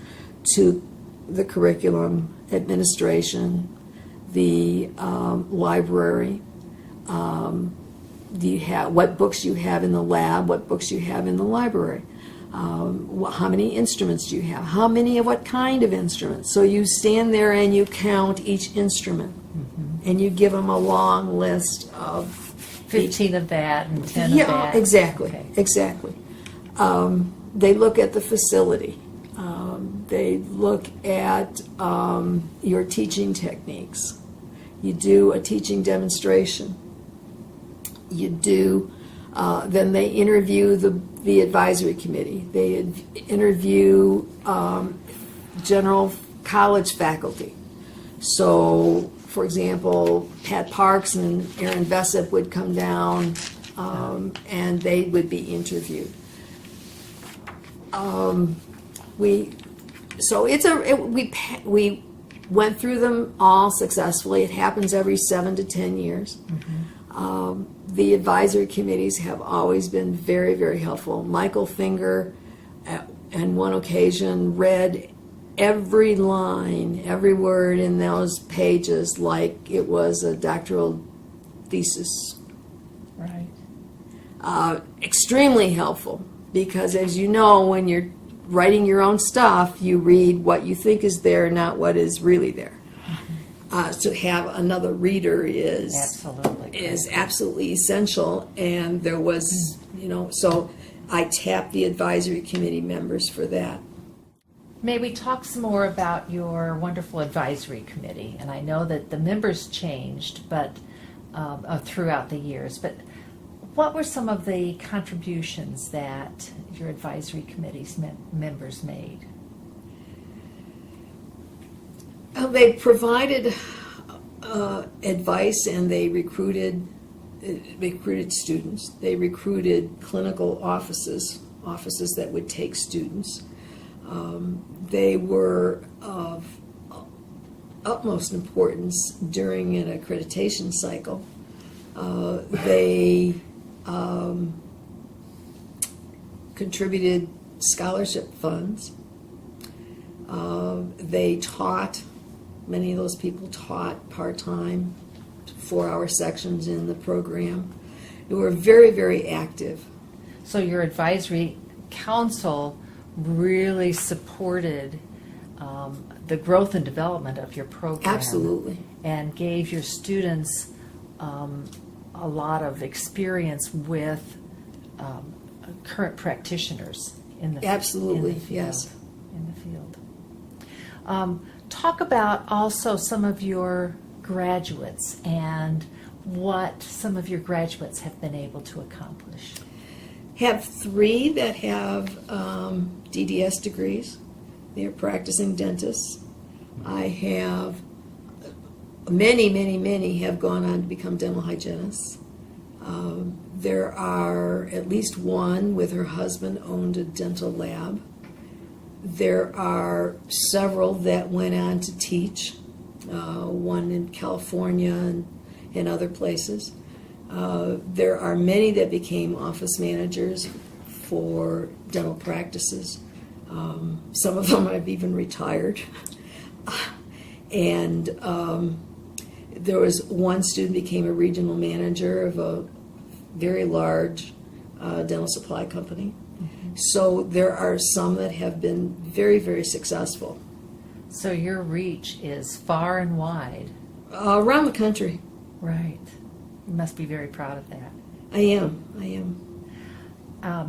to the curriculum, administration, the library. What books you have in the lab, what books you have in the library. How many instruments do you have? How many of what kind of instruments? So you stand there and you count each instrument, and you give them a long list of 15 of that and 10 of that. Yeah, exactly, Okay. exactly. They look at the facility. They look at your teaching techniques. You do a teaching demonstration. You do. Then they interview the advisory committee. They interview general college faculty. So, for example, Pat Parks and Aaron Vessip would come down, and they would be interviewed. We went through them all successfully. It happens every 7 to 10 years. The advisory committees have always been very, very helpful. Michael Finger, on one occasion, read every line, every word in those pages like it was a doctoral thesis. Right. Extremely helpful, because as you know, when you're writing your own stuff, you read what you think is there, not what is really there. To have another reader is absolutely essential, and there was, so I tapped the advisory committee members for that. May we talk some more about your wonderful advisory committee? And I know that the members changed, but throughout the years. But what were some of the contributions that your advisory committee's members made? They provided advice, and they recruited students. They recruited clinical offices that would take students. They were of utmost importance during an accreditation cycle. They contributed scholarship funds. They taught, many of those people taught part-time, 4-hour sections in the program. They were very, very active. So your advisory council really supported the growth and development of your program. Absolutely. And gave your students a lot of experience with current practitioners in the Absolutely, in the field, yes. in the field. Talk about also some of your graduates and what some of your graduates have been able to accomplish. Have 3 that have DDS degrees. They're practicing dentists. I have many have gone on to become dental hygienists. There are at least one with her husband owned a dental lab. There are several that went on to teach, one in California and other places. There are many that became office managers for dental practices. Some of them have even retired. And there was one student became a regional manager of a very large dental supply company. Mm-hmm. So there are some that have been very, very successful. So your reach is far and wide. Around the country. Right. You must be very proud of that. I am.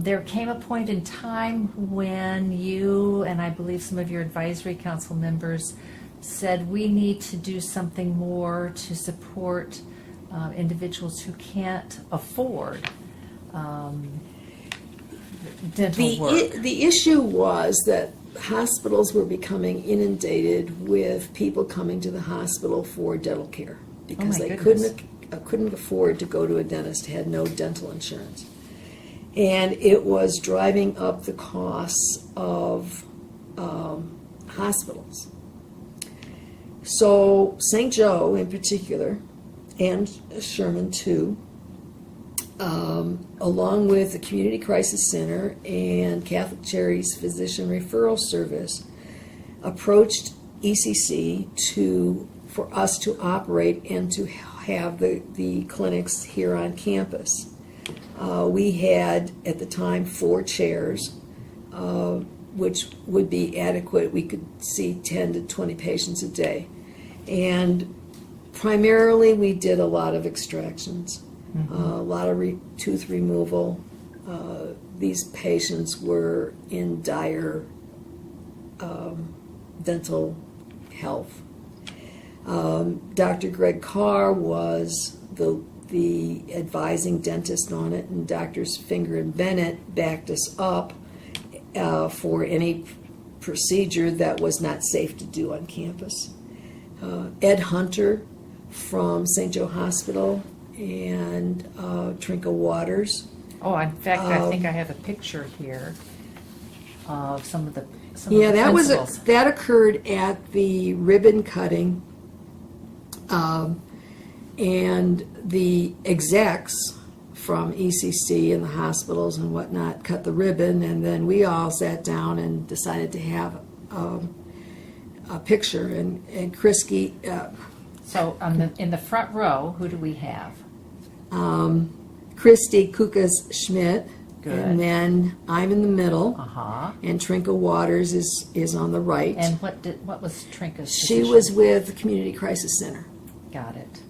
There came a point in time when you and I believe some of your advisory council members said we need to do something more to support individuals who can't afford dental work. The issue was that hospitals were becoming inundated with people coming to the hospital for dental care because my they goodness. couldn't afford to go to a dentist, had no dental insurance. And it was driving up the costs of hospitals. So St. Joe in particular, and Sherman too, along with the Community Crisis Center and Catholic Charities Physician Referral Service, approached ECC for us to operate and to have the clinics here on campus. We had, at the time, 4 chairs, which would be adequate. We could see 10 to 20 patients a day. And primarily, we did a lot of extractions, a lot of tooth removal. These patients were in dire dental health. Dr. Greg Carr was the advising dentist on it, and Drs. Finger and Bennett backed us up for any procedure that was not safe to do on campus. Ed Hunter from St. Joe Hospital and Trinka Waters. Oh, in fact, I think I have a picture here of some of the That principals. that occurred at the ribbon cutting, and the execs from ECC and the hospitals and whatnot cut the ribbon, and then we all sat down and decided to have a picture. And Krisky, So in the front row, who do we have? Christy Kukas Schmidt, Good. and then I'm in the middle, Uh-huh. and Trinka Waters is on the right. And what was Trinka's She position? was with the Community Crisis Center. Got it.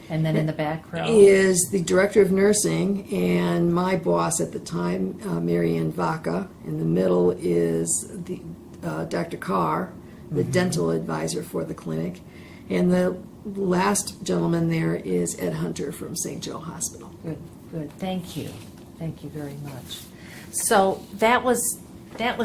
And then in the back row? Is the director of nursing and my boss at the time, Marianne Vaca. In the middle is the Dr. Carr, the dental advisor for the clinic. And the last gentleman there is Ed Hunter from St. Joe Hospital. Good, good. Thank you. Thank you very much. So that was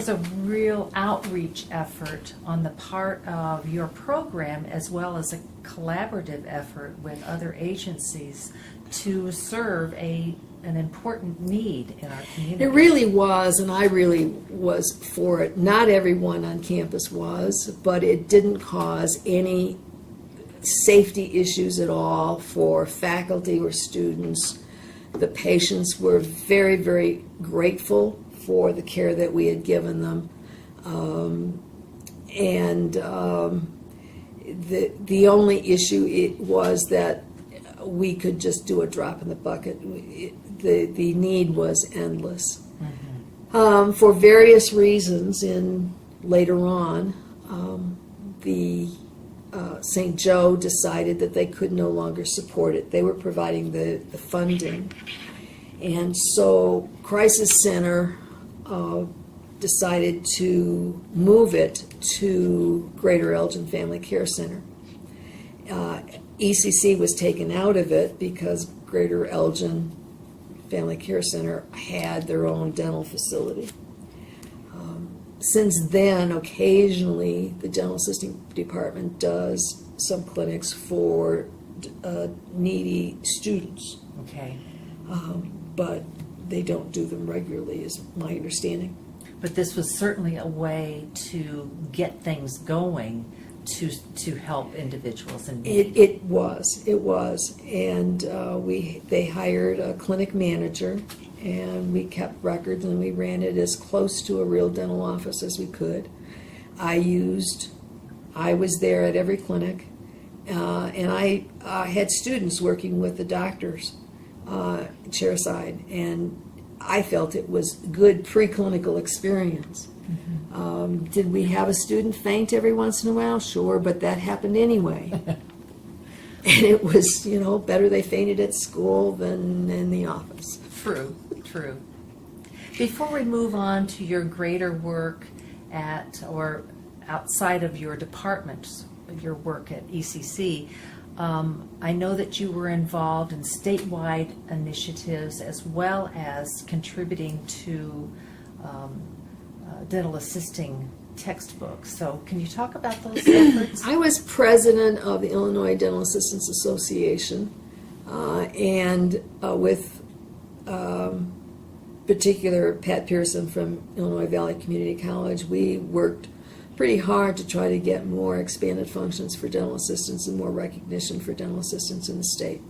a real outreach effort on the part of your program, as well as a collaborative effort with other agencies to serve an important need in our community. It really was, and I really was for it. Not everyone on campus was, but it didn't cause any safety issues at all for faculty or students. The patients were very, very grateful for the care that we had given them. The only issue it was that we could just do a drop in the bucket. The need was endless. For various reasons, later on, the St. Joe decided that they could no longer support it. They were providing the funding. And so Crisis Center decided to move it to Greater Elgin Family Care Center. ECC was taken out of it because Greater Elgin Family Care Center had their own dental facility. Since then, occasionally, the dental assisting department does some clinics for needy students. Okay. But they don't do them regularly, is my understanding. But this was certainly a way to get things going to help individuals in need. It was, and they hired a clinic manager, and we kept records, and we ran it as close to a real dental office as we could. I was there at every clinic, and I had students working with the doctors chairside, and I felt it was good preclinical experience. Did we have a student faint every once in a while? Sure, but that happened anyway. And it was, better they fainted at school than in the office. True. Before we move on to your greater work at or outside of your department, your work at ECC, I know that you were involved in statewide initiatives as well as contributing to dental assisting textbooks. So can you talk about those efforts? I was president of the Illinois Dental Assistants Association, and with particular Pat Pearson from Illinois Valley Community College, we worked pretty hard to try to get more expanded functions for dental assistants and more recognition for dental assistants in the state.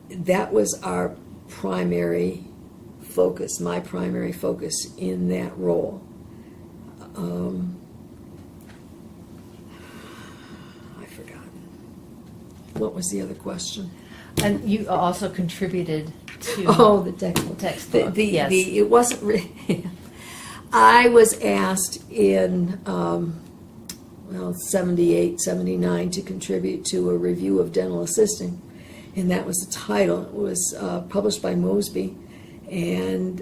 That was our primary focus, my primary focus in that role. I forgot. What was the other question? And you also contributed to the textbook. Yes. It wasn't really. I was asked in 78, 79 to contribute to a review of dental assisting, and that was the title. It was published by Mosby, and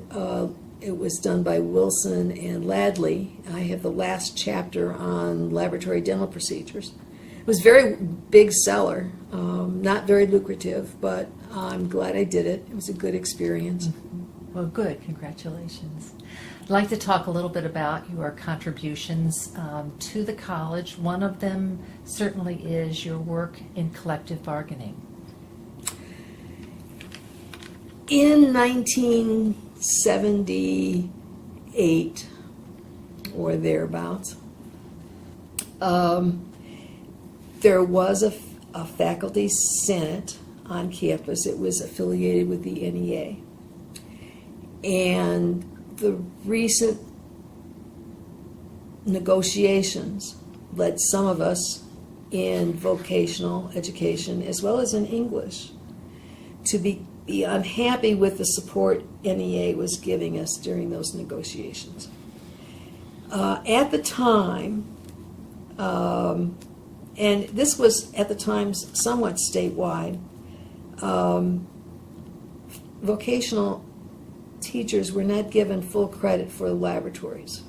it was done by Wilson and Ladley. I have the last chapter on laboratory dental procedures. It was a very big seller, not very lucrative, but I'm glad I did it. It was a good experience. Well, good. Congratulations. I'd like to talk a little bit about your contributions to the college. One of them certainly is your work in collective bargaining. In 1978 or thereabouts, there was a faculty senate on campus. It was affiliated with the NEA. And the recent negotiations led some of us in vocational education as well as in English to be unhappy with the support NEA was giving us during those negotiations. At the time, and this was at the time somewhat statewide, vocational teachers were not given full credit for the laboratories.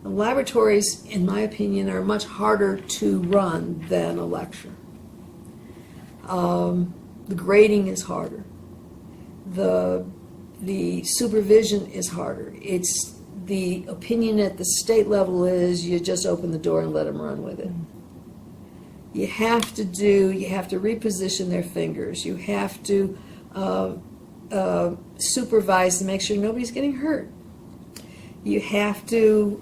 The laboratories, in my opinion, are much harder to run than a lecture. The grading is harder. The supervision is harder. It's the opinion at the state level is you just open the door and let them run with it. You have to reposition their fingers. You have to supervise to make sure nobody's getting hurt. You have to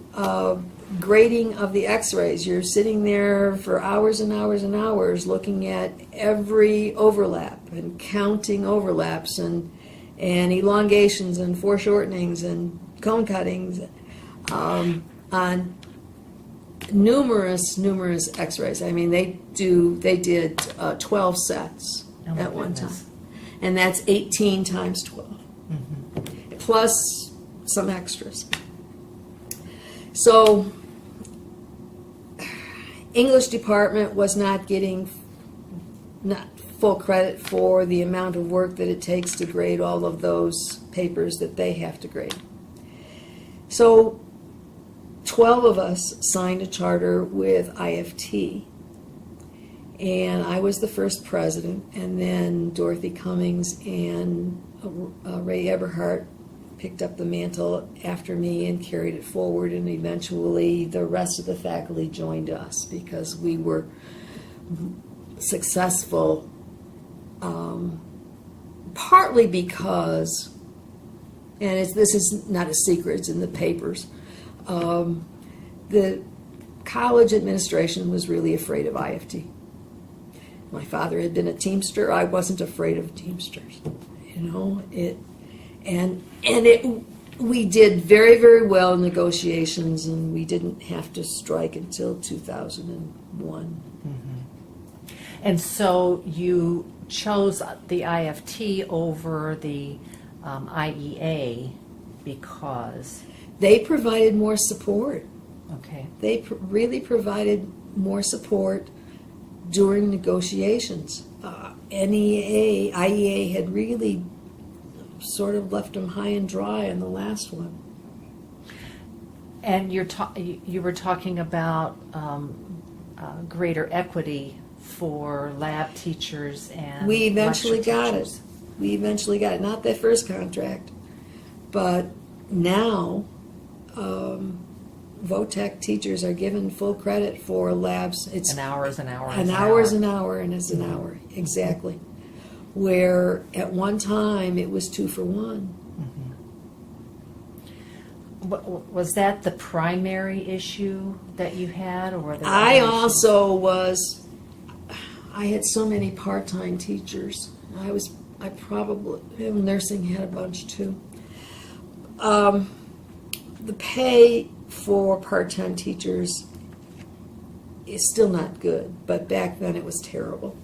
grading of the x-rays. You're sitting there for hours and hours and hours looking at every overlap and counting overlaps and elongations and foreshortenings and cone cuttings on numerous x-rays. I mean, they did 12 sets Oh, my at one goodness. time. And that's 18 times 12. Plus some extras. So, English department was not getting full credit for the amount of work that it takes to grade all of those papers that they have to grade. So, 12 of us signed a charter with IFT, and I was the first president, and then Dorothy Cummings and Ray Eberhardt picked up the mantle after me and carried it forward, and eventually the rest of the faculty joined us because we were successful, partly because, and this is not a secret, it's in the papers, the college administration was really afraid of IFT. My father had been a Teamster. I wasn't afraid of Teamsters. We did very, very well in negotiations, and we didn't have to strike until 2001. And so you chose the IFT over the IEA because, They provided more support. okay, They really provided more support during negotiations. NEA, IEA had really sort of left them high and dry on the last one. and you were talking about greater equity for lab teachers and We eventually lecture got teachers. it. We eventually got it. Not that first contract, but now VOTEC teachers are given full credit for labs. It's An hour is an hour. an hour is an hour, and it's an hour, exactly. Where at one time it was 2 for 1. Was that the primary issue that you had, or were there I other issues? also was. I had so many part-time teachers. I probably, nursing had a bunch too. The pay for part-time teachers is still not good, but back then it was terrible.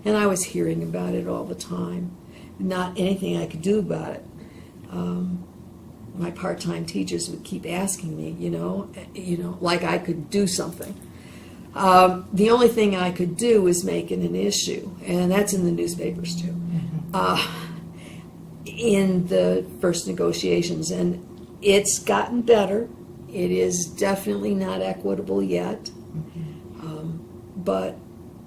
And I was hearing about it all the time. Not anything I could do about it. My part-time teachers would keep asking me, like I could do something. The only thing I could do was make it an issue, and that's in the newspapers too, in the first negotiations. And it's gotten better. It is definitely not equitable yet, but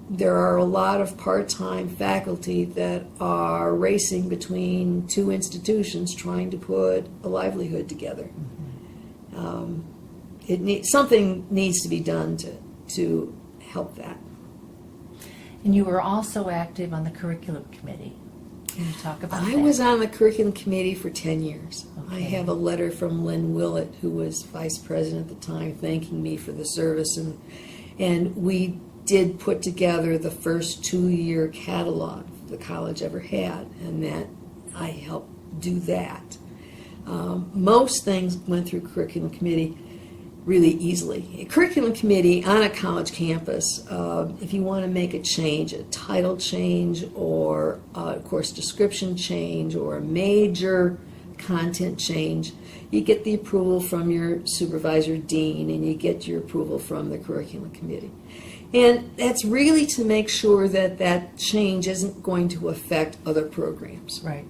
there are a lot of part-time faculty that are racing between two institutions trying to put a livelihood together. Something needs to be done to help that. And you were also active on the curriculum committee. Can you talk about that? I was on the curriculum committee for 10 years. I Okay. have a letter from Lynn Willett, who was vice president at the time, thanking me for the service. And we did put together the first 2-year catalog the college ever had, and that I helped do that. Most things went through curriculum committee really easily. A curriculum committee on a college campus, if you want to make a change, a title change or a course description change or a major content change, you get the approval from your supervisor dean and you get your approval from the curriculum committee. And that's really to make sure that that change isn't going to affect other programs. Right.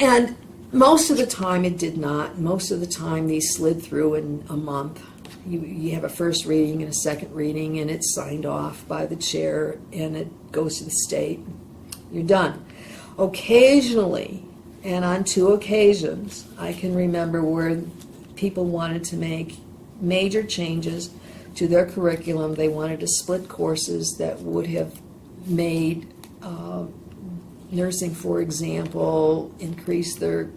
And most of the time it did not. Most of the time these slid through in a month. You have a first reading and a second reading, and it's signed off by the chair, and it goes to the state. You're done. Occasionally, and on 2 occasions, I can remember where people wanted to make major changes to their curriculum. They wanted to split courses that would have made nursing, for example, increase their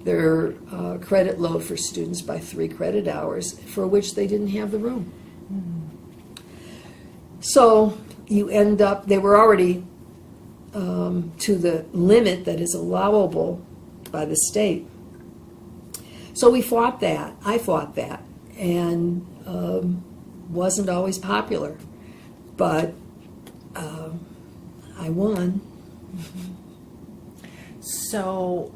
their credit load for students by 3 credit hours, for which they didn't have the room. So you end up, they were already to the limit that is allowable by the state. So we fought that. I fought that, and wasn't always popular, but I won. So,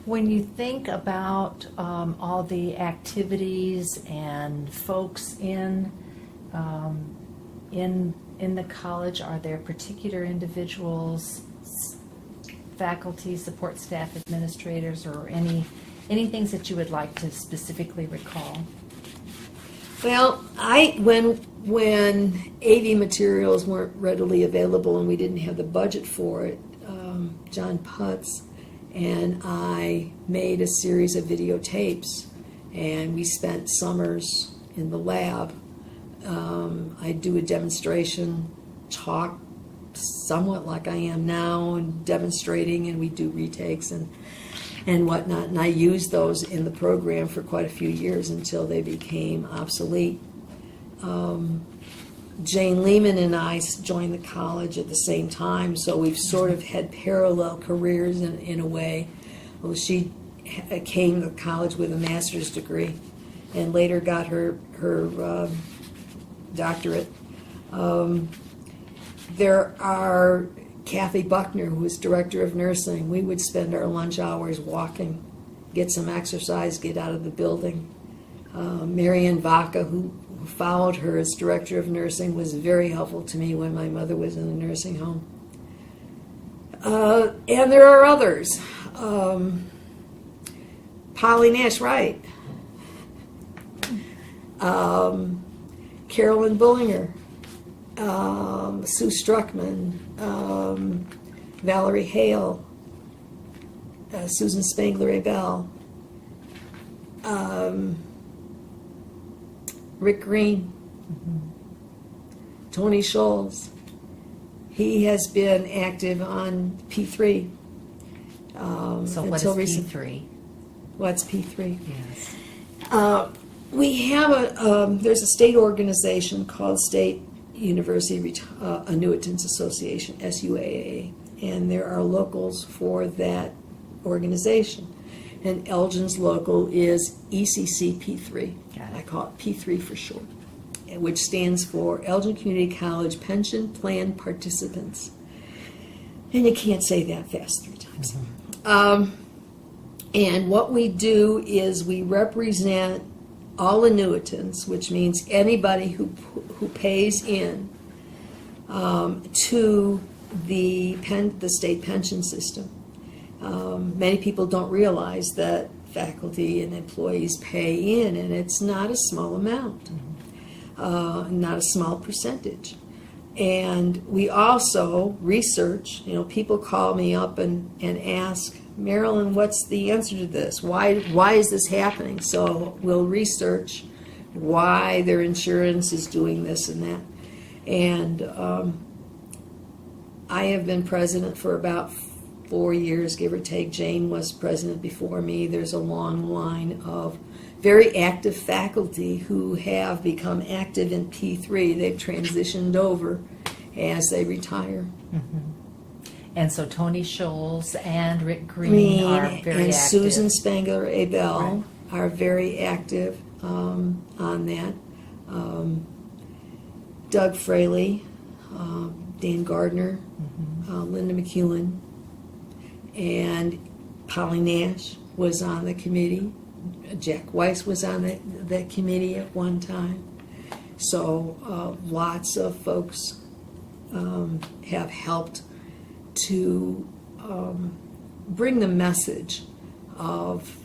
when you think about all the activities and folks in the college, are there particular individuals, faculty, support staff, administrators, or any things that you would like to specifically recall? Well, when AV materials weren't readily available and we didn't have the budget for it, John Putz and I made a series of videotapes, and we spent summers in the lab. I'd do a demonstration, talk somewhat like I am now, and demonstrating, and we'd do retakes and whatnot, and I used those in the program for quite a few years until they became obsolete. Jane Lehman and I joined the college at the same time, so we've sort of had parallel careers in a way. Well, she came to college with a master's degree and later got her doctorate. There are Kathy Buckner, who was director of nursing. We would spend our lunch hours walking, get some exercise, get out of the building. Marian Vaca, who followed her as director of nursing, was very helpful to me when my mother was in a nursing home. And there are others. Polly Nash Wright, Carolyn Bullinger, Sue Struckman, Valerie Hale, Susan Spangler-Abell, Rick Green, Tony Scholes. He has been active on P3. So what is P3? What's P3? Yes. We have there's a state organization called State University Annuitants Association, SUAA, and there are locals for that organization. And Elgin's local is ECC P3. I call it P3 for short, which stands for Elgin Community College Pension Plan Participants. And you can't say that fast 3 times. And what we do is we represent all annuitants, which means anybody who pays in to the state pension system. Many people don't realize that faculty and employees pay in, and it's not a small amount, not a small percentage. And we also research. People call me up and ask, Marilyn, what's the answer to this? Why is this happening? So we'll research why their insurance is doing this and that. And I have been president for about 4 years, give or take. Jane was president before me. There's a long line of very active faculty who have become active in P3. They've transitioned over as they retire. Mm-hmm. And so Tony Scholes and Rick Green are very and active. Susan Spangler-Abell are very active on that. Doug Fraley, Dan Gardner, Linda McEwen, and Polly Nash was on the committee. Jack Weiss was on that committee at one time. So lots of folks have helped to bring the message of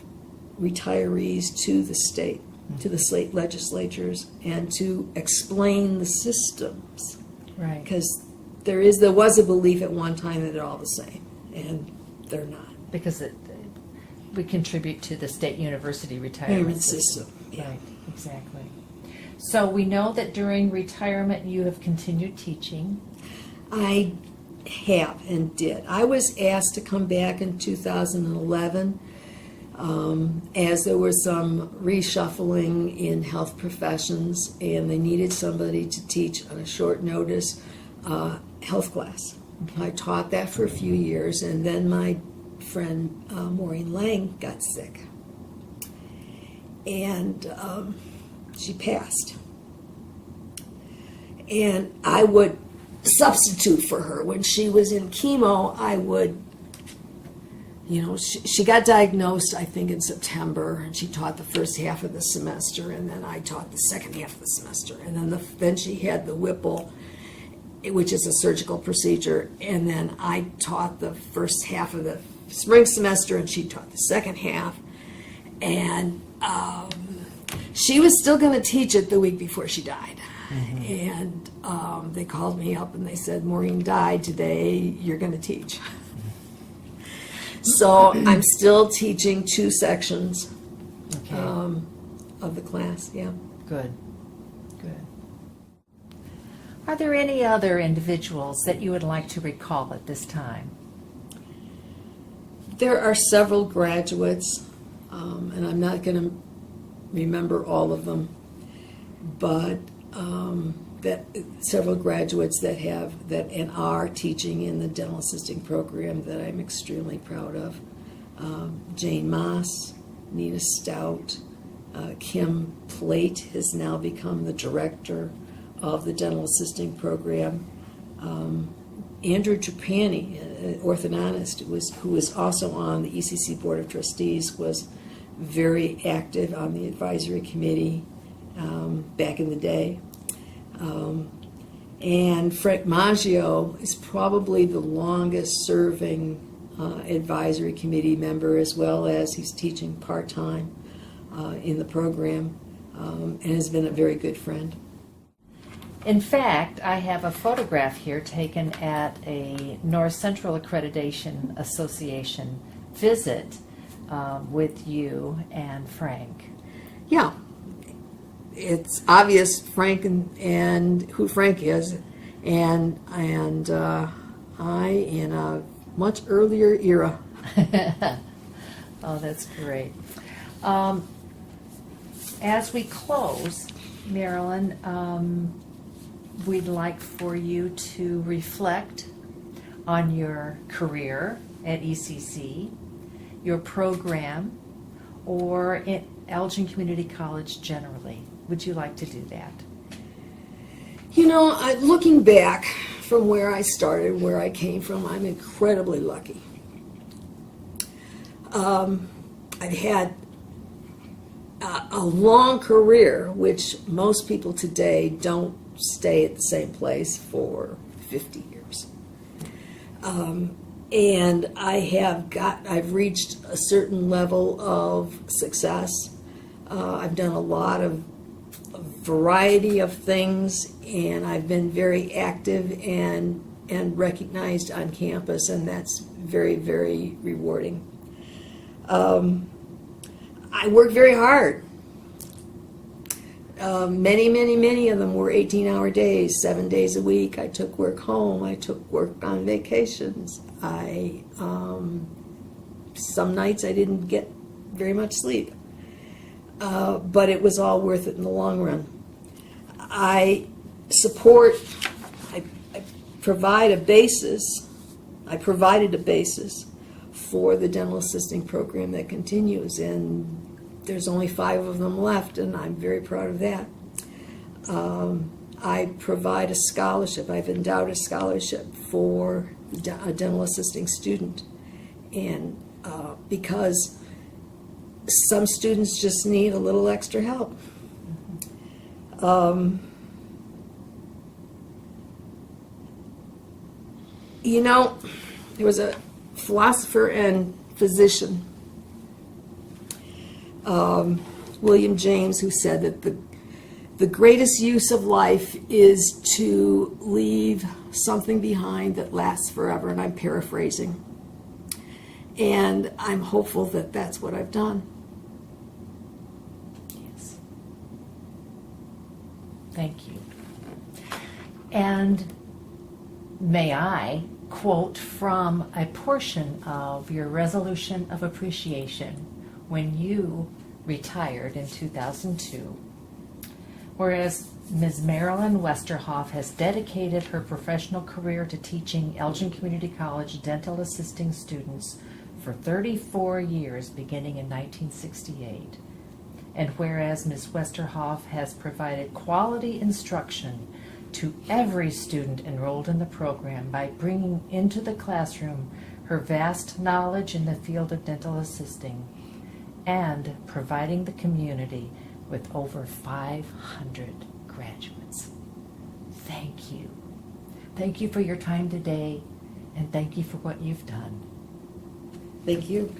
retirees to the state, to the state legislatures, and to explain the systems. Right. Because there was a belief at one time that they're all the same, and they're not. Because we contribute to the state university retirement system. Yeah. Right, exactly. So we know that during retirement you have continued teaching. I have and did. I was asked to come back in 2011 as there was some reshuffling in health professions and they needed somebody to teach on a short notice health class. I taught that for a few years, and then my friend Maureen Lang got sick, and she passed. And I would substitute for her. When she was in chemo, I would, she got diagnosed, I think, in September, and she taught the first half of the semester, and then I taught the second half of the semester. And then she had the Whipple, which is a surgical procedure, and then I taught the first half of the spring semester, and she taught the second half. And she was still going to teach it the week before she died. And they called me up and they said, Maureen died today, you're going to teach. So I'm still teaching 2 sections of the class, yeah. Good. Are there any other individuals that you would like to recall at this time? There are several graduates, and I'm not going to remember all of them, but that several graduates that are teaching in the dental assisting program that I'm extremely proud of. Jane Moss, Nina Stout, Kim Plate has now become the director of the dental assisting program. Andrew Trapani, an orthodontist who was also on the ECC Board of Trustees, was very active on the advisory committee back in the day. And Frank Maggio is probably the longest serving advisory committee member, as well as he's teaching part-time in the program, and has been a very good friend. In fact, I have a photograph here taken at a North Central Accreditation Association visit with you and Frank. Yeah, it's obvious Frank and who Frank is, and I in a much earlier era. Oh, that's great. As we close, Marilyn, we'd like for you to reflect on your career at ECC, your program, or at Elgin Community College generally. Would you like to do that? Looking back from where I started, where I came from, I'm incredibly lucky. I've had a long career, which most people today don't stay at the same place for 50 years. And I've reached a certain level of success. I've done a lot of variety of things, and I've been very active and recognized on campus, and that's very, very rewarding. I work very hard. Many of them were 18-hour days, 7 days a week. I took work home. I took work on vacations. Some nights I didn't get very much sleep. But it was all worth it in the long run. I provided a basis for the dental assisting program that continues, and there's only 5 of them left, and I'm very proud of that. I provide a scholarship. I've endowed a scholarship for a dental assisting student, and because some students just need a little extra help. There was a philosopher and physician, William James, who said that the greatest use of life is to leave something behind that lasts forever, and I'm paraphrasing. And I'm hopeful that that's what I've done. Yes. Thank you. And may I quote from a portion of your resolution of appreciation when you retired in 2002. Whereas Ms. Marilyn Westerhoff has dedicated her professional career to teaching Elgin Community College dental assisting students for 34 years beginning in 1968. And whereas Ms. Westerhoff has provided quality instruction to every student enrolled in the program by bringing into the classroom her vast knowledge in the field of dental assisting and providing the community with over 500 graduates. Thank you. Thank you for your time today, and thank you for what you've done. Thank you.